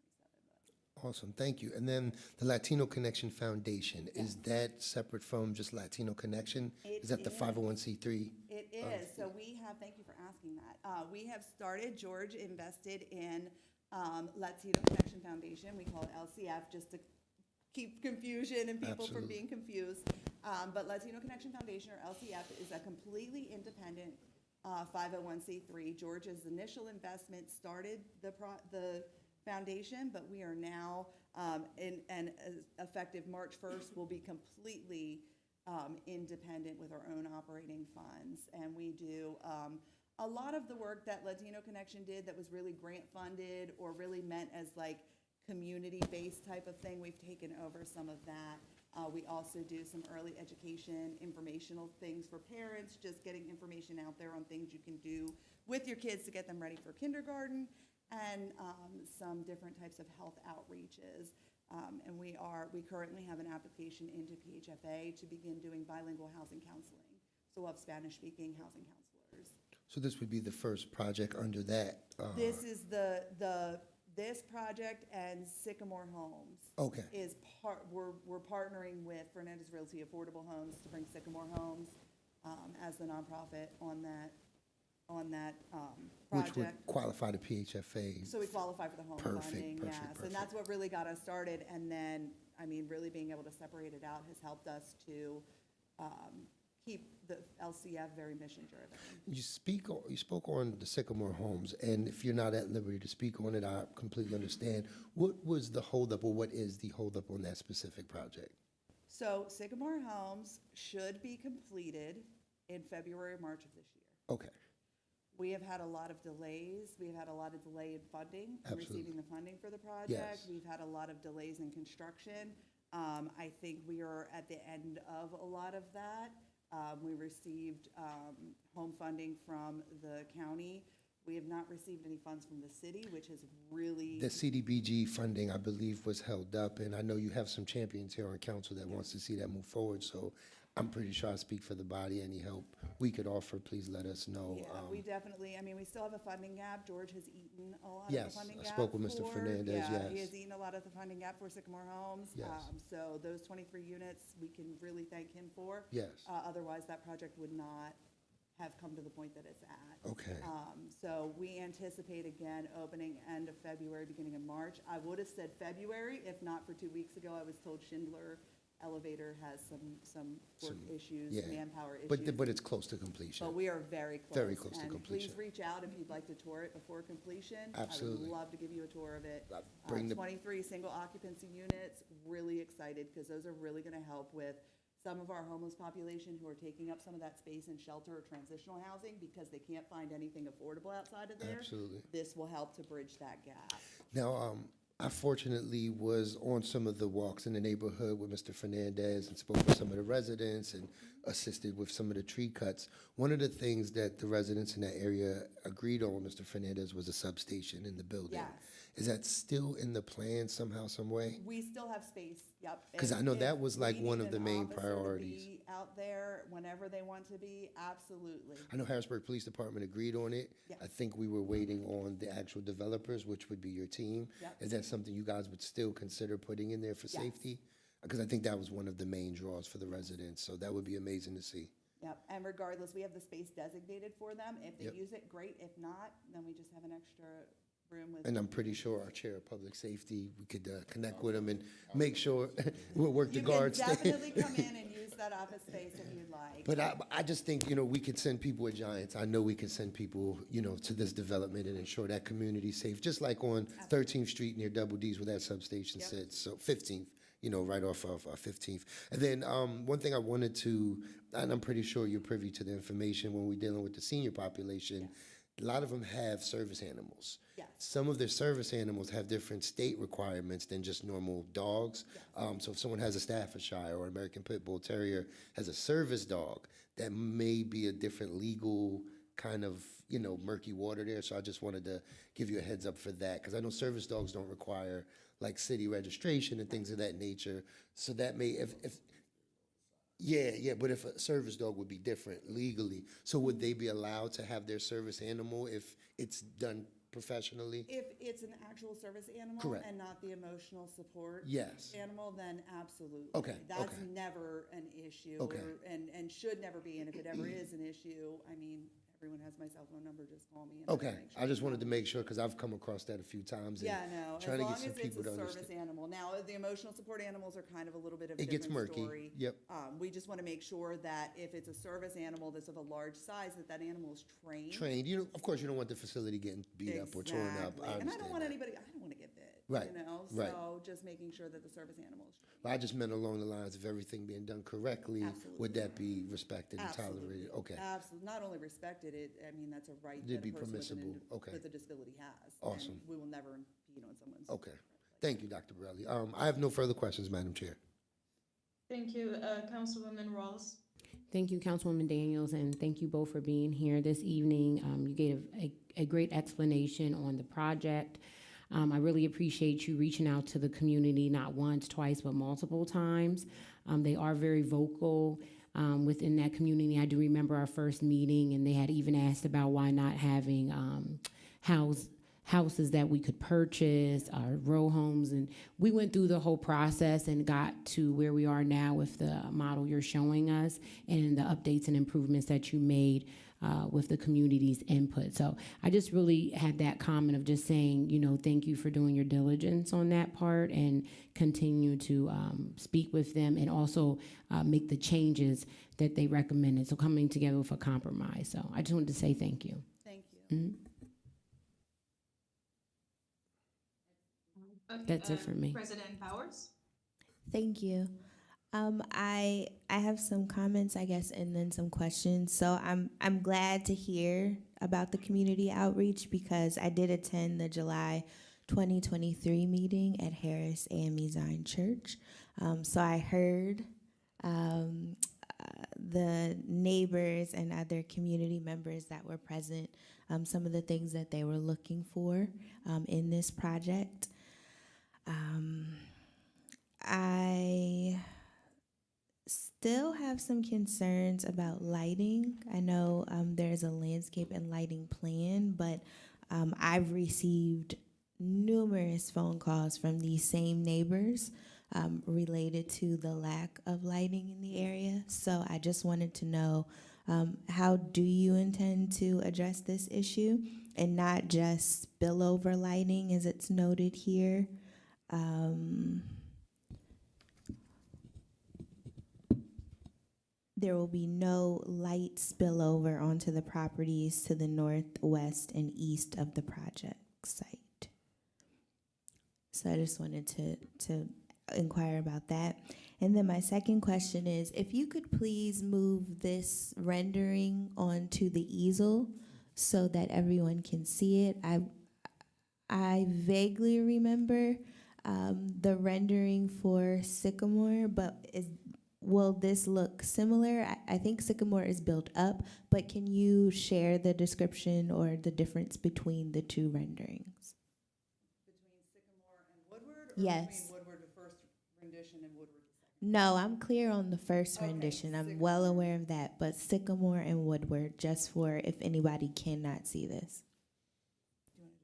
[SPEAKER 8] Awesome, thank you. And then the Latino Connection Foundation, is that separate from just Latino Connection? Is that the 501c3?
[SPEAKER 13] It is. So we have, thank you for asking that. We have started, George invested in Latino Connection Foundation. We call it LCF just to keep confusion and people from being confused. But Latino Connection Foundation, or LCF, is a completely independent 501c3. George's initial investment started the foundation, but we are now, effective March 1st, will be completely independent with our own operating funds. And we do a lot of the work that Latino Connection did that was really grant funded or really meant as like community-based type of thing. We've taken over some of that. We also do some early education, informational things for parents, just getting information out there on things you can do with your kids to get them ready for kindergarten, and some different types of health outreaches. And we currently have an application into PHFA to begin doing bilingual housing counseling. So we'll have Spanish-speaking housing counselors.
[SPEAKER 8] So this would be the first project under that?
[SPEAKER 13] This is this project and Sycamore Homes.
[SPEAKER 8] Okay.
[SPEAKER 13] We're partnering with Fernandez Realty Affordable Homes to bring Sycamore Homes as the nonprofit on that project.
[SPEAKER 8] Which would qualify to PHFA.
[SPEAKER 13] So we qualify for the home funding, yes. And that's what really got us started. And then, really being able to separate it out has helped us to keep the LCF very mission-driven.
[SPEAKER 8] You spoke on the Sycamore Homes, and if you're not at liberty to speak on it, I completely understand. What was the holdup, or what is the holdup on that specific project?
[SPEAKER 13] So Sycamore Homes should be completed in February or March of this year.
[SPEAKER 8] Okay.
[SPEAKER 13] We have had a lot of delays. We've had a lot of delay in funding, in receiving the funding for the project.
[SPEAKER 8] Yes.
[SPEAKER 13] We've had a lot of delays in construction. I think we are at the end of a lot of that. We received home funding from the county. We have not received any funds from the city, which has really.
[SPEAKER 8] The CDBG funding, I believe, was held up, and I know you have some champions here on council that wants to see that move forward, so I'm pretty sure I speak for the body. Any help we could offer, please let us know.
[SPEAKER 13] Yeah, we definitely, I mean, we still have a funding gap. George has eaten a lot of
[SPEAKER 8] Yes,
[SPEAKER 13] the funding
[SPEAKER 8] I
[SPEAKER 13] gap.
[SPEAKER 8] spoke with Mr. Fernandez,
[SPEAKER 13] Yeah, he
[SPEAKER 8] yes.
[SPEAKER 13] has eaten a lot of the funding gap for Sycamore Homes.
[SPEAKER 8] Yes.
[SPEAKER 13] So those 23 units, we can really thank him for.
[SPEAKER 8] Yes.
[SPEAKER 13] Otherwise, that project would not have come to the point that it's at.
[SPEAKER 8] Okay.
[SPEAKER 13] So we anticipate, again, opening end of February, beginning of March. I would have said February, if not for 2 weeks ago. I was told Schindler Elevator has some work issues,
[SPEAKER 8] yeah.
[SPEAKER 13] manpower issues.
[SPEAKER 8] But it's close to completion.
[SPEAKER 13] But we are very close.
[SPEAKER 8] Very close to
[SPEAKER 13] And
[SPEAKER 8] completion.
[SPEAKER 13] please reach out if you'd like to tour it before completion.
[SPEAKER 8] Absolutely.
[SPEAKER 13] I would love to give you a tour of it.
[SPEAKER 8] Bring the-
[SPEAKER 13] 23 single occupancy units, really excited, because those are really gonna help with some of our homeless population who are taking up some of that space in shelter or transitional housing because they can't find anything affordable outside of there.
[SPEAKER 8] Absolutely.
[SPEAKER 13] This will help to bridge that gap.
[SPEAKER 8] Now, I fortunately was on some of the walks in the neighborhood with Mr. Fernandez and spoke with some of the residents and assisted with some of the tree cuts. One of the things that the residents in that area agreed on, Mr. Fernandez, was a substation in the building.
[SPEAKER 13] Yes.
[SPEAKER 8] Is that still in the plan somehow, some way?
[SPEAKER 13] We still have space, yep.
[SPEAKER 8] 'Cause I
[SPEAKER 13] And
[SPEAKER 8] know
[SPEAKER 13] if
[SPEAKER 8] that was, like,
[SPEAKER 13] we
[SPEAKER 8] one
[SPEAKER 13] need
[SPEAKER 8] of the
[SPEAKER 13] an
[SPEAKER 8] main
[SPEAKER 13] officer to
[SPEAKER 8] priorities.
[SPEAKER 13] be out there whenever they want to be, absolutely.
[SPEAKER 8] I know Harrisburg Police Department agreed on it.
[SPEAKER 13] Yes.
[SPEAKER 8] I think we were waiting on the actual developers, which would be your team.
[SPEAKER 13] Yep.
[SPEAKER 8] Is that something you guys would still consider putting in there for
[SPEAKER 13] Yes.
[SPEAKER 8] safety? Because I think that was one of the main draws for the residents, so that would be amazing to see.
[SPEAKER 13] Yep, and regardless, we have the space designated for them. If they
[SPEAKER 8] Yep.
[SPEAKER 13] use it, great. If not, then we just have an extra room with.
[SPEAKER 8] And I'm pretty sure our chair of public safety, we could connect with him and make sure, we'll work the guards.
[SPEAKER 13] You can definitely come in and use that office space if you'd like.
[SPEAKER 8] But I just think, we could send people with Giants. I know we could send people, to this development and ensure that community's safe, just like on 13th Street near Double D's where that substation
[SPEAKER 13] Yep.
[SPEAKER 8] sits, so 15th, right off of 15th. And then one thing I wanted to, and I'm pretty sure you're privy to the information when we're dealing with the senior population, a lot of them have service animals.
[SPEAKER 13] Yes.
[SPEAKER 8] Some of their service animals have different state requirements than just normal dogs. So if someone has a Staffordshire or American Pit Bull Terrier has a service dog, that may be a different legal kind of, murky water there. So I just wanted to give you a heads up for that, because I know service dogs don't require like city registration and things of that nature. So that may, but if a service dog would be different legally, so would they be allowed to have their service animal if it's done professionally?
[SPEAKER 13] If it's an actual service animal
[SPEAKER 8] Correct.
[SPEAKER 13] and not the emotional support
[SPEAKER 8] Yes.
[SPEAKER 13] animal, then absolutely.
[SPEAKER 8] Okay,
[SPEAKER 13] That's
[SPEAKER 8] okay.
[SPEAKER 13] never an issue.
[SPEAKER 8] Okay.
[SPEAKER 13] And should never be, and if it ever is an issue, I mean, everyone has my cell phone number, just call me. And I'll
[SPEAKER 8] Okay,
[SPEAKER 13] make sure
[SPEAKER 8] I just
[SPEAKER 13] you
[SPEAKER 8] wanted
[SPEAKER 13] know.
[SPEAKER 8] to make sure, because I've come across that a few times. and
[SPEAKER 13] Yeah, no, as
[SPEAKER 8] Trying to
[SPEAKER 13] long
[SPEAKER 8] get some
[SPEAKER 13] as it's
[SPEAKER 8] people
[SPEAKER 13] a
[SPEAKER 8] to
[SPEAKER 13] service
[SPEAKER 8] understand.
[SPEAKER 13] animal. Now, the emotional support animals are kind of a little bit of a
[SPEAKER 8] It gets
[SPEAKER 13] different
[SPEAKER 8] murky.
[SPEAKER 13] story.
[SPEAKER 8] Yep.
[SPEAKER 13] We just want to make sure that if it's a service animal that's of a large size, that animal is trained.
[SPEAKER 8] Trained, of course, you don't want the facility getting beat up or torn up.
[SPEAKER 13] Exactly.
[SPEAKER 8] I
[SPEAKER 13] And I don't
[SPEAKER 8] understand
[SPEAKER 13] want
[SPEAKER 8] that.
[SPEAKER 13] anybody, I don't want to get bit.
[SPEAKER 8] Right, right.
[SPEAKER 13] So just making sure that the service animal is trained.
[SPEAKER 8] But I just meant along the lines of everything being done correctly.
[SPEAKER 13] Absolutely.
[SPEAKER 8] Would that be respected and
[SPEAKER 13] Absolutely.
[SPEAKER 8] tolerated? Okay,
[SPEAKER 13] Absolutely. Not only respected, that's a right
[SPEAKER 8] It'd
[SPEAKER 13] that
[SPEAKER 8] be
[SPEAKER 13] a person
[SPEAKER 8] permissible. Okay.
[SPEAKER 13] with a disability has.
[SPEAKER 8] Awesome.
[SPEAKER 13] And we will never impede on someone's.
[SPEAKER 8] okay. Thank you, Dr. Borelli. I have no further questions, Madam Chair.
[SPEAKER 11] Thank you, Councilwoman Rawls.
[SPEAKER 7] Thank you, Councilwoman Daniels, and thank you both for being here this evening. You gave a great explanation on the project. I really appreciate you reaching out to the community, not once, twice, but multiple times. They are very vocal within that community. I do remember our first meeting, and they had even asked about why not having houses that we could purchase, row homes, and we went through the whole process and got to where we are now with the model you're showing us and the updates and improvements that you made with the community's input. So I just really had that comment of just saying, thank you for doing your diligence on that part and continue to speak with them and also make the changes that they recommended. So coming together with a compromise. So I just wanted to say thank you.
[SPEAKER 13] Thank you.
[SPEAKER 7] Mhm.
[SPEAKER 11] Okay,
[SPEAKER 7] That's it for me.
[SPEAKER 11] President Powers?
[SPEAKER 1] Thank you. I have some comments, I guess, and then some questions. So I'm glad to hear about the community outreach because I did attend the July 2023 meeting at Harris AME Zion Church. So I heard the neighbors and other community members that were present, some of the things that they were looking for in this project. I still have some concerns about lighting. I know there's a landscape and lighting plan, but I've received numerous phone calls from these same neighbors related to the lack of lighting in the area. So I just wanted to know, how do you intend to address this issue, and not just spillover lighting as it's noted here? There will be no light spillover onto the properties to the north, west, and east of the project site. So I just wanted to inquire about that. And then my second question is, if you could please move this rendering onto the easel so that everyone can see it. I vaguely remember the rendering for Sycamore, but will this look similar? I think Sycamore is built up, but can you share the description or the difference between the two renderings?
[SPEAKER 13] Between Sycamore and Woodward? Or
[SPEAKER 1] Yes.
[SPEAKER 13] between Woodward, the first rendition, and Woodward, the second?
[SPEAKER 1] No, I'm clear on the first
[SPEAKER 13] Okay,
[SPEAKER 1] rendition. I'm well
[SPEAKER 13] Sycamore.
[SPEAKER 1] aware of that, but Sycamore and Woodward, just for if anybody cannot see this.
[SPEAKER 13] Do you want to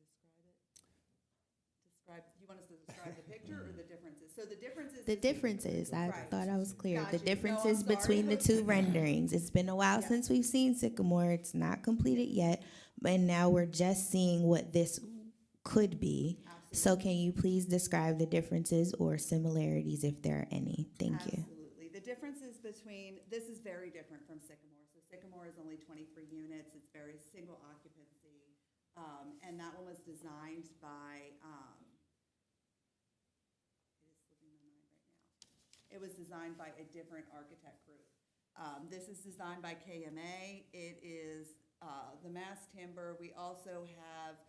[SPEAKER 13] describe it? You want us to describe the picture or the differences? So the differences.
[SPEAKER 1] The differences, I
[SPEAKER 13] Right.
[SPEAKER 1] thought I was clear.
[SPEAKER 13] Got
[SPEAKER 1] The
[SPEAKER 13] you. No, I'm
[SPEAKER 1] differences
[SPEAKER 13] sorry.
[SPEAKER 1] between the two renderings. It's been a while
[SPEAKER 13] Yeah.
[SPEAKER 1] since we've seen Sycamore. It's not completed yet, and now we're just seeing what this could be. So can you please describe the differences or similarities if there are any? Thank you.
[SPEAKER 13] Absolutely. The differences between, this is very different from Sycamore. So Sycamore is only 23 units. It's very single occupancy. And that one was designed by, it is slipping my mind right now. It was designed by a different architect group. This is designed by KMA. It is the mass timber. We also have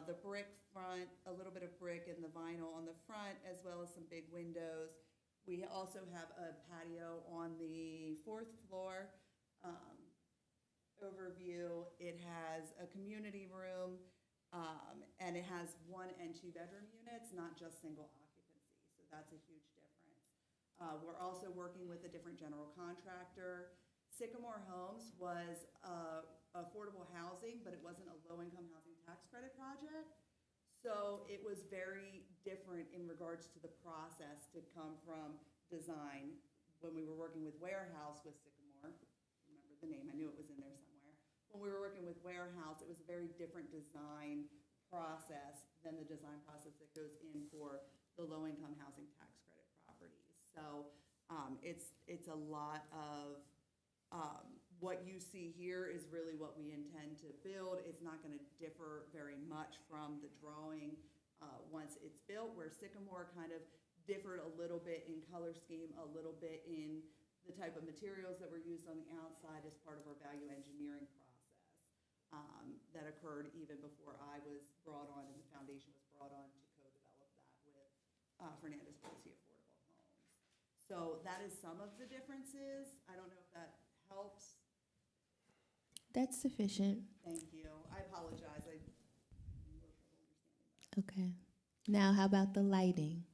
[SPEAKER 13] the brick front, a little bit of brick and the vinyl on the front, as well as some big windows. We also have a patio on the fourth floor. Overview, it has a community room, and it has 1 and 2 bedroom units, not just single occupancy. So that's a huge difference. We're also working with a different general contractor. Sycamore Homes was affordable housing, but it wasn't a low-income housing tax credit project. So it was very different in regards to the process to come from design. When we were working with Warehouse with Sycamore, remember the name, I knew it was in there somewhere. When we were working with Warehouse, it was a very different design process than the design process that goes in for the low-income housing tax credit properties. So it's a lot of what you see here is really what we intend to build. It's not going to differ very much from the drawing once it's built, where Sycamore kind of differed a little bit in color scheme, a little bit in the type of materials that were used on the outside as part of our value engineering process that occurred even before I was brought on and the foundation was brought on to co-develop that with Fernandez Pulte Affordable Homes. So that is some of the differences. I don't know if that helps.
[SPEAKER 1] That's sufficient.
[SPEAKER 13] Thank you. I apologize.
[SPEAKER 1] Okay. Now, how about the lighting?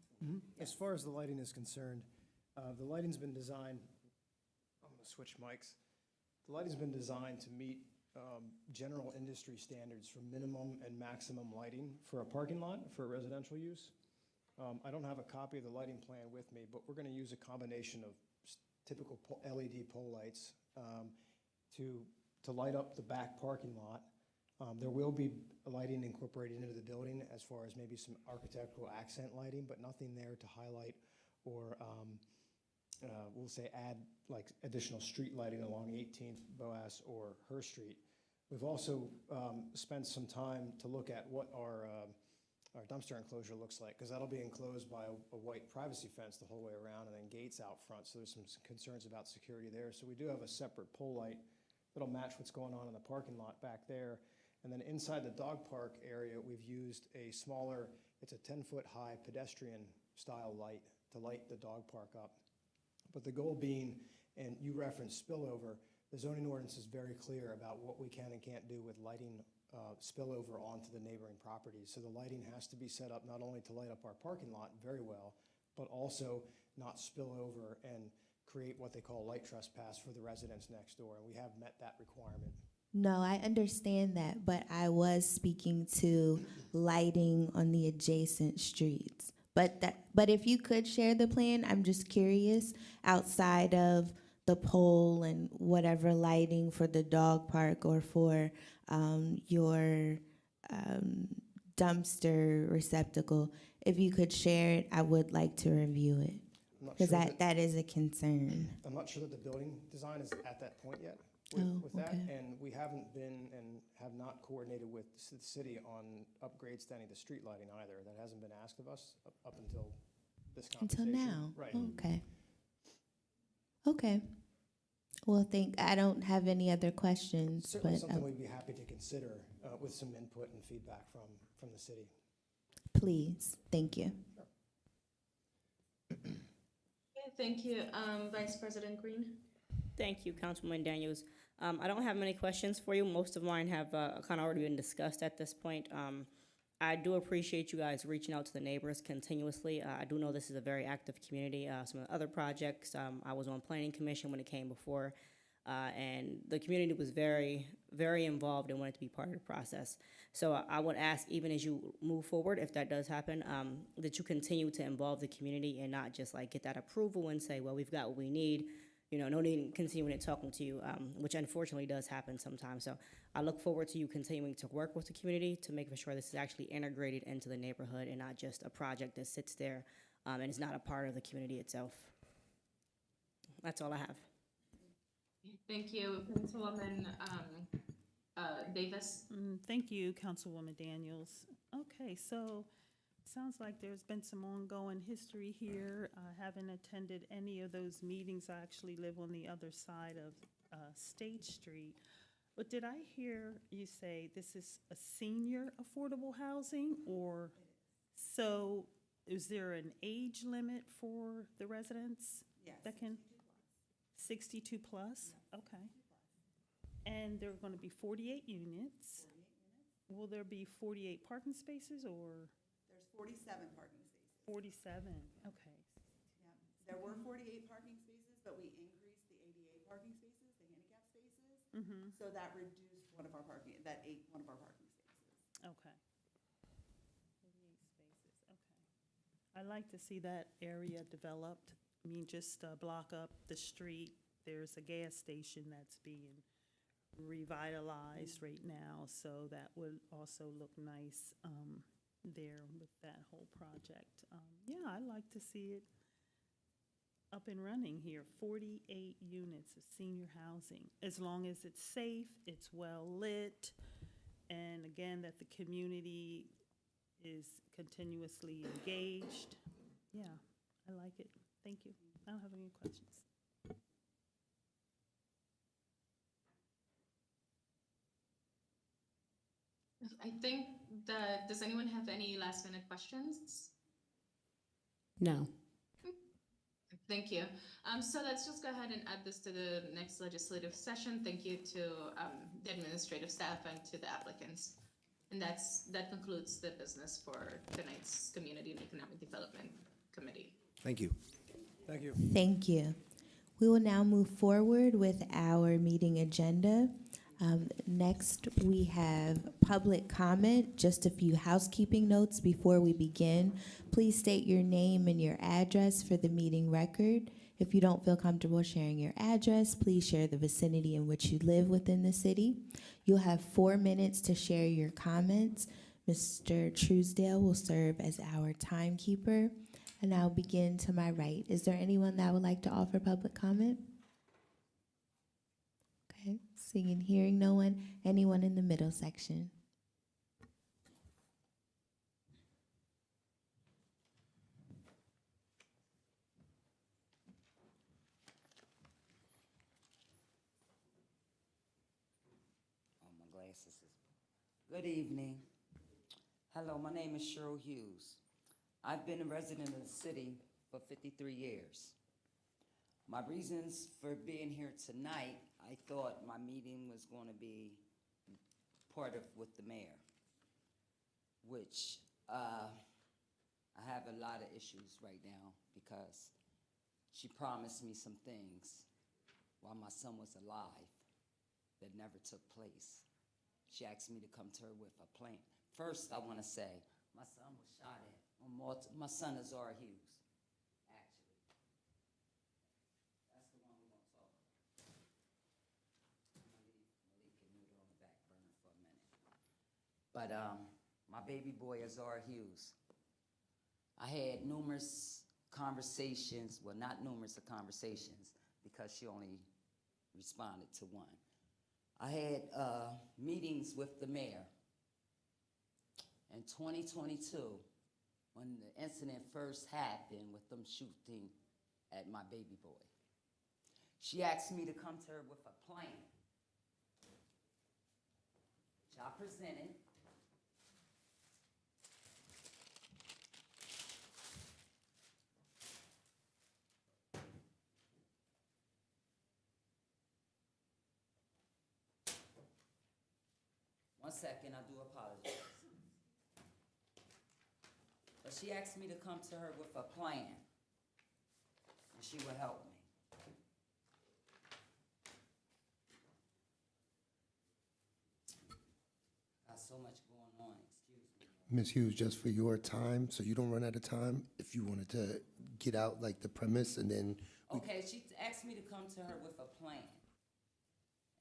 [SPEAKER 14] As far as the lighting is concerned, the lighting's been designed, I'm going to switch mics. The lighting's been designed to meet general industry standards for minimum and maximum lighting for a parking lot for residential use. I don't have a copy of the lighting plan with me, but we're going to use a combination of typical LED pole lights to light up the back parking lot. There will be lighting incorporated into the building as far as maybe some architectural accent lighting, but nothing there to highlight or we'll say add like additional street lighting along 18th, Boas, or Hurst Street. We've also spent some time to look at what our dumpster enclosure looks like, because that'll be enclosed by a white privacy fence the whole way around and then gates out front, so there's some concerns about security there. So we do have a separate pole light that'll match what's going on in the parking lot back there. And then inside the dog park area, we've used a smaller, it's a 10-foot high pedestrian style light to light the dog park up. But the goal being And you referenced spillover. The zoning ordinance is very clear about what we can and can't do with lighting spillover onto the neighboring properties. So the lighting has to be set up not only to light up our parking lot very well, but also not spill over and create what they call light trespass for the residents next door. And we have met that requirement.
[SPEAKER 1] No, I understand that, but I was speaking to lighting on the adjacent streets. But if you could share the plan, I'm just curious, outside of the pole and whatever lighting for the dog park or for your dumpster receptacle, if you could share it, I would like to review it.
[SPEAKER 14] I'm not
[SPEAKER 1] Because
[SPEAKER 14] sure
[SPEAKER 1] that is a concern.
[SPEAKER 14] I'm not sure that the building design is at that point yet with that.
[SPEAKER 1] okay.
[SPEAKER 14] And we haven't been and have not coordinated with the city on upgrades to any of the street lighting either. That hasn't been asked of us up until this
[SPEAKER 1] Until
[SPEAKER 14] conversation.
[SPEAKER 1] now?
[SPEAKER 14] Right.
[SPEAKER 1] Okay. Okay. Well, I don't have any other questions,
[SPEAKER 14] Certainly
[SPEAKER 1] but
[SPEAKER 14] something we'd be happy to consider with some input and feedback from the city.
[SPEAKER 1] please, thank you.
[SPEAKER 11] Okay, thank you. Vice President Green?
[SPEAKER 3] Thank you, Councilwoman Daniels. I don't have many questions for you. Most of mine have kind of already been discussed at this point. I do appreciate you guys reaching out to the neighbors continuously. I do know this is a very active community. Some of the other projects, I was on Planning Commission when it came before, and the community was very, very involved and wanted to be part of the process. So I would ask, even as you move forward, if that does happen, that you continue to involve the community and not just like get that approval and say, well, we've got what we need. You know, no need in continuing and talking to you, which unfortunately does happen sometimes. So I look forward to you continuing to work with the community to make sure this is actually integrated into the neighborhood and not just a project that sits there and is not a part of the community itself. That's all I have.
[SPEAKER 11] Thank you, Councilwoman Davis.
[SPEAKER 6] Thank you, Councilwoman Daniels. Okay, so sounds like there's been some ongoing history here. I haven't attended any of those meetings. I actually live on the other side of State Street. But did I hear you say this is a senior affordable housing, or so is there an age limit for the residents?
[SPEAKER 13] Yes.
[SPEAKER 6] That can 62 plus? Okay. And there are going to be 48 units. Will there be 48 parking spaces, or?
[SPEAKER 13] There's 47 parking spaces.
[SPEAKER 6] 47, okay.
[SPEAKER 13] Yeah. There were 48 parking spaces, but we increased the ADA parking spaces, the handicap spaces.
[SPEAKER 6] Mm-hmm.
[SPEAKER 13] So that reduced one of our parking spaces.
[SPEAKER 6] Okay. 48 spaces, okay. I like to see that area developed. I mean, just block up the street. There's a gas station that's being revitalized right now, so that would also look nice there with that whole project. Yeah, I like to see it up and running here. 48 units of senior housing, as long as it's safe, it's well lit, and again, that the community is continuously engaged. Yeah, I like it. Thank you. I don't have any questions.
[SPEAKER 11] I think that, does anyone have any last minute questions?
[SPEAKER 7] No.
[SPEAKER 11] Thank you. So let's just go ahead and add this to the next legislative session. Thank you to the administrative staff and to the applicants. And that concludes the business for tonight's Community and Economic Development Committee.
[SPEAKER 12] Thank you.
[SPEAKER 14] Thank you.
[SPEAKER 1] Thank you. We will now move forward with our meeting agenda. Next, we have public comment. Just a few housekeeping notes before we begin. Please state your name and your address for the meeting record. If you don't feel comfortable sharing your address, please share the vicinity in which you live within the city. You'll have 4 minutes to share your comments. Mr. Truesdale will serve as our timekeeper. And I'll begin to my right. Is there anyone that would like to offer public comment? Okay, seeing and hearing no one. Anyone in the middle section?
[SPEAKER 15] Oh, my glasses is. Good evening. Hello, my name is Cheryl Hughes. I've been a resident of the city for 53 years. My reasons for being here tonight, I thought my meeting was going to be part of with the mayor, which I have a lot of issues right now because she promised me some things while my son was alive that never took place. She asked me to come to her with a plan. First, I want to say my son was shot at. My son is Zara Hughes, actually. That's the one we're going to talk about. I'm going to leave Malik and Nuda on the back burner for a minute. But my baby boy is Zara Hughes. I had numerous conversations, well, not numerous of conversations, because she only responded to one. I had meetings with the mayor in 2022 when the incident first happened with them shooting at my baby boy. She asked me to come to her with a plan, which I presented. One second, I do apologize. But she asked me to come to her with a plan, and she would help me. Got so much going on, excuse me.
[SPEAKER 8] Ms. Hughes, just for your time, so you don't run out of time, if you wanted to get out like the premise and then.
[SPEAKER 15] Okay, she asked me to come to her with a plan.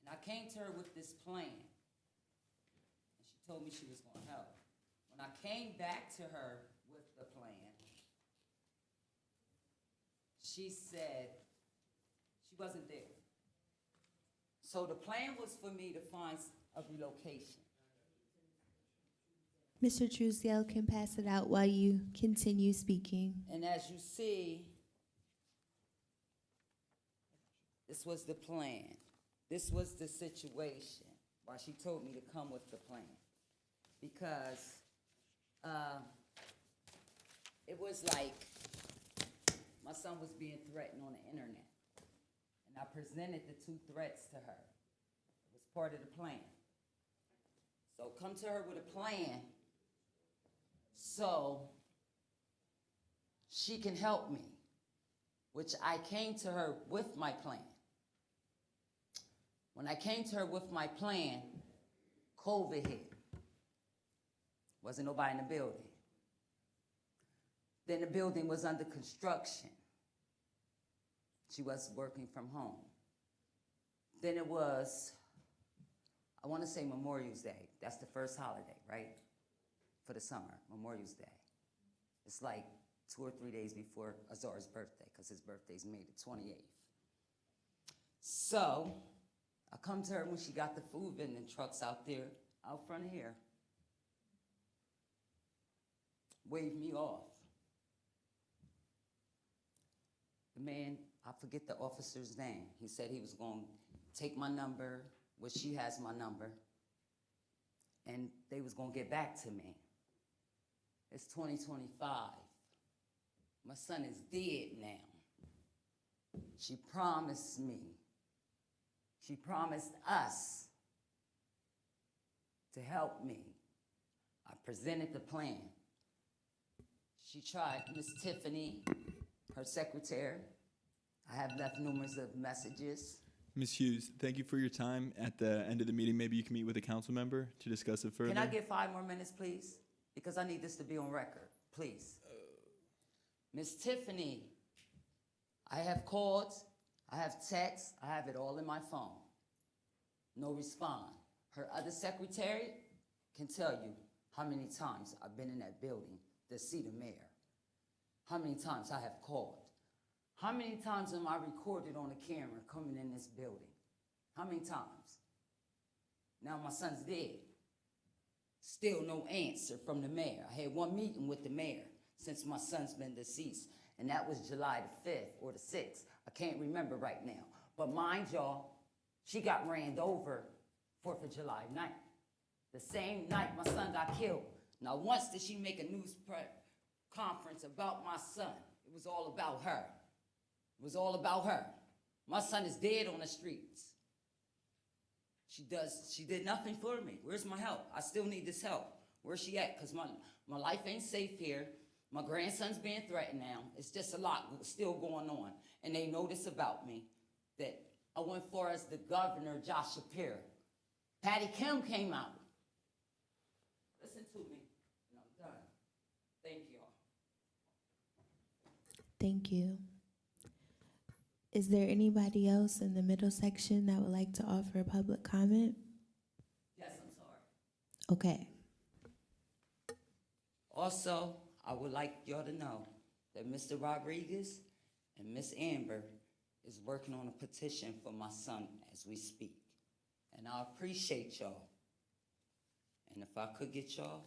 [SPEAKER 15] And I came to her with this plan. And she told me she was going to help. When I came back to her with the plan, she said she wasn't there. So the plan was for me to find a relocation.
[SPEAKER 1] Mr. Truesdale can pass it out while you continue speaking.
[SPEAKER 15] And as you see, this was the plan. This was the situation why she told me to come with the plan. Because it was like my son was being threatened on the internet. And I presented the two threats to her. It was part of the plan. So come to her with a plan so she can help me, which I came to her with my plan. When I came to her with my plan, COVID hit. Wasn't nobody in the building. Then the building was under construction. She was working from home. Then it was, I want to say Memorial's Day. That's the first holiday, right? For the summer, Memorial's Day. It's like 2 or 3 days before Azar's birthday, because his birthday's May the 28th. So I come to her when she got the food vending trucks out there, out front of here. Waved me off. The man, I forget the officer's name. He said he was going to take my number, which she has my number, and they was going to get back to me. It's 2025. My son is dead now. She promised me. She promised us to help me. I presented the plan. She tried, Miss Tiffany, her secretary. I have left numerous of messages.
[SPEAKER 2] Ms. Hughes, thank you for your time. At the end of the meeting, maybe you can meet with a council member to discuss it further.
[SPEAKER 15] Can I get 5 more minutes, please? Because I need this to be on record, please. Miss Tiffany, I have called, I have texts, I have it all in my phone. No response. Her other secretary can tell you how many times I've been in that building to see the mayor. How many times I have called. How many times am I recorded on the camera coming in this building? How many times? Now my son's dead. Still no answer from the mayor. I had one meeting with the mayor since my son's been deceased, and that was July the 5th or the 6th. I can't remember right now. But mind y'all, she got ran over 4th of July night. The same night my son got killed. Now once did she make a news conference about my son. It was all about her. It was all about her. My son is dead on the streets. She did nothing for me. Where's my help? I still need this help. Where's she at? Because my life ain't safe here. My grandson's being threatened now. It's just a lot still going on. And they know this about me, that I went for as the governor, Josh Shapiro. Patty Kim came out. Listen to me, and I'm done. Thank y'all.
[SPEAKER 1] Thank you. Is there anybody else in the middle section that would like to offer public comment?
[SPEAKER 15] Yes, I'm sorry.
[SPEAKER 1] Okay.
[SPEAKER 15] Also, I would like y'all to know that Mr. Rodriguez and Miss Amber is working on a petition for my son as we speak. And I appreciate y'all. And if I could get y'all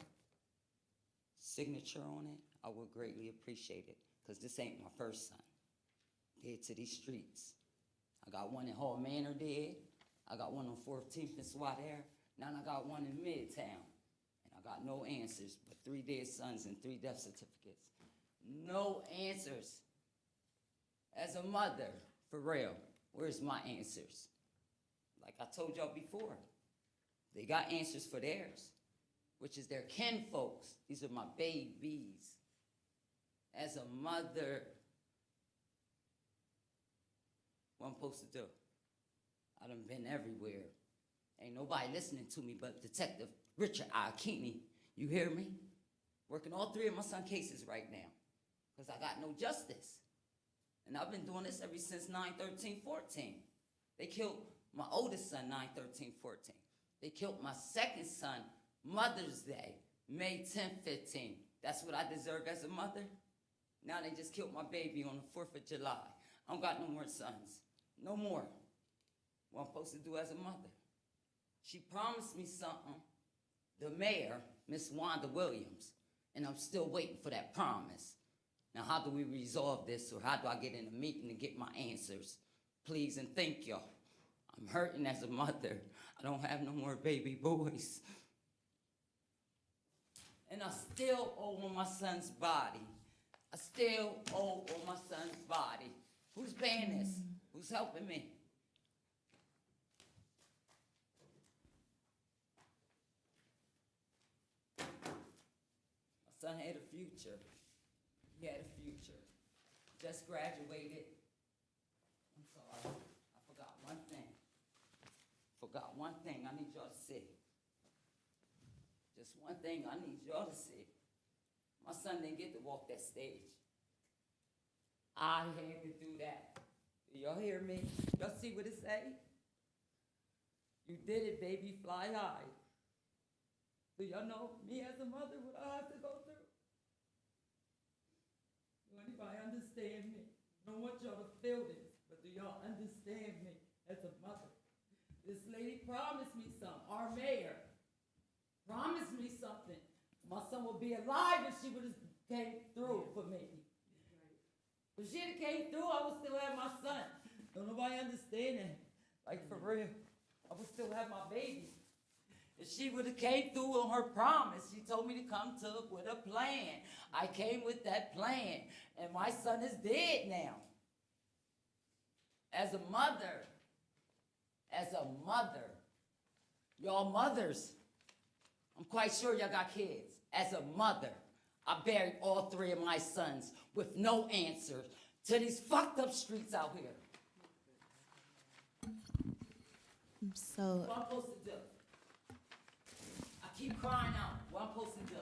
[SPEAKER 15] signature on it, I would greatly appreciate it. Because this ain't my first son dead to these streets. I got one in Hall Manor dead. I got one on 14th and Swat Air. Now I got one in Midtown. And I got no answers, but 3 dead sons and 3 death certificates. No answers. As a mother, for real, where's my answers? Like I told y'all before, they got answers for theirs, which is their kin folks. These are my babies. As a mother, what I'm supposed to do? I done been everywhere. Ain't nobody listening to me but Detective Richard Akini. You hear me? Working all 3 of my son's cases right now because I got no justice. And I've been doing this ever since 9/13/14. They killed my oldest son 9/13/14. They killed my second son Mother's Day, May 10/15. That's what I deserve as a mother? Now they just killed my baby on the 4th of July. I don't got no more sons. No more. What I'm supposed to do as a mother? She promised me something, the mayor, Miss Wanda Williams, and I'm still waiting for that promise. Now, how do we resolve this, or how do I get in a meeting to get my answers? Please and thank y'all. I'm hurting as a mother. I don't have no more baby boys. And I still owe on my son's body. I still owe on my son's body. Who's paying this? Who's helping me? My son had a future. He had a future. Just graduated. I'm sorry. I forgot one thing. Forgot one thing I need y'all to see. Just one thing I need y'all to see. My son didn't get to walk that stage. I had to do that. Do y'all hear me? Y'all see what it say? You did it, baby, fly high. Do y'all know me as a mother what I have to go through? Do anybody understand me? I don't want y'all to feel this, but do y'all understand me as a mother? This lady promised me something, our mayor promised me something. My son would be alive if she would have came through for me. If she'd have came through, I would still have my son. Don't nobody understand that. Like, for real. I would still have my baby. If she would have came through on her promise, she told me to come to with a plan. I came with that plan, and my son is dead now. As a mother, y'all mothers, I'm quite sure y'all got kids. As a mother, I buried all 3 of my sons with no answers to these fucked up streets out here.
[SPEAKER 1] So,
[SPEAKER 15] What I'm supposed to do? I keep crying out. What I'm supposed to do?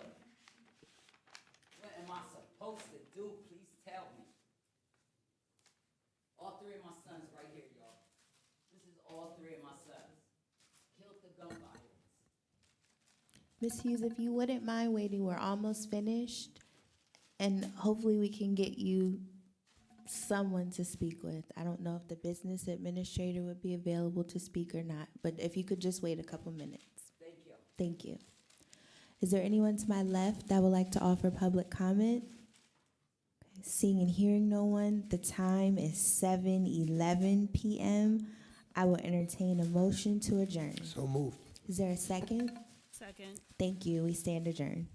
[SPEAKER 15] What am I supposed to do? Please tell me. All 3 of my sons right here, y'all. This is all 3 of my sons. Killed the gun violence.
[SPEAKER 1] Ms. Hughes, if you wouldn't mind waiting, we're almost finished. And hopefully we can get you someone to speak with. I don't know if the business administrator would be available to speak or not, but if you could just wait a couple minutes.
[SPEAKER 15] Thank you.
[SPEAKER 1] Thank you. Is there anyone to my left that would like to offer public comment? Okay, seeing and hearing no one, the time is 7:11 p.m. I will entertain a motion to adjourn.
[SPEAKER 8] So moved.
[SPEAKER 1] Is there a second?
[SPEAKER 6] Second.
[SPEAKER 1] Thank you. We stand adjourned.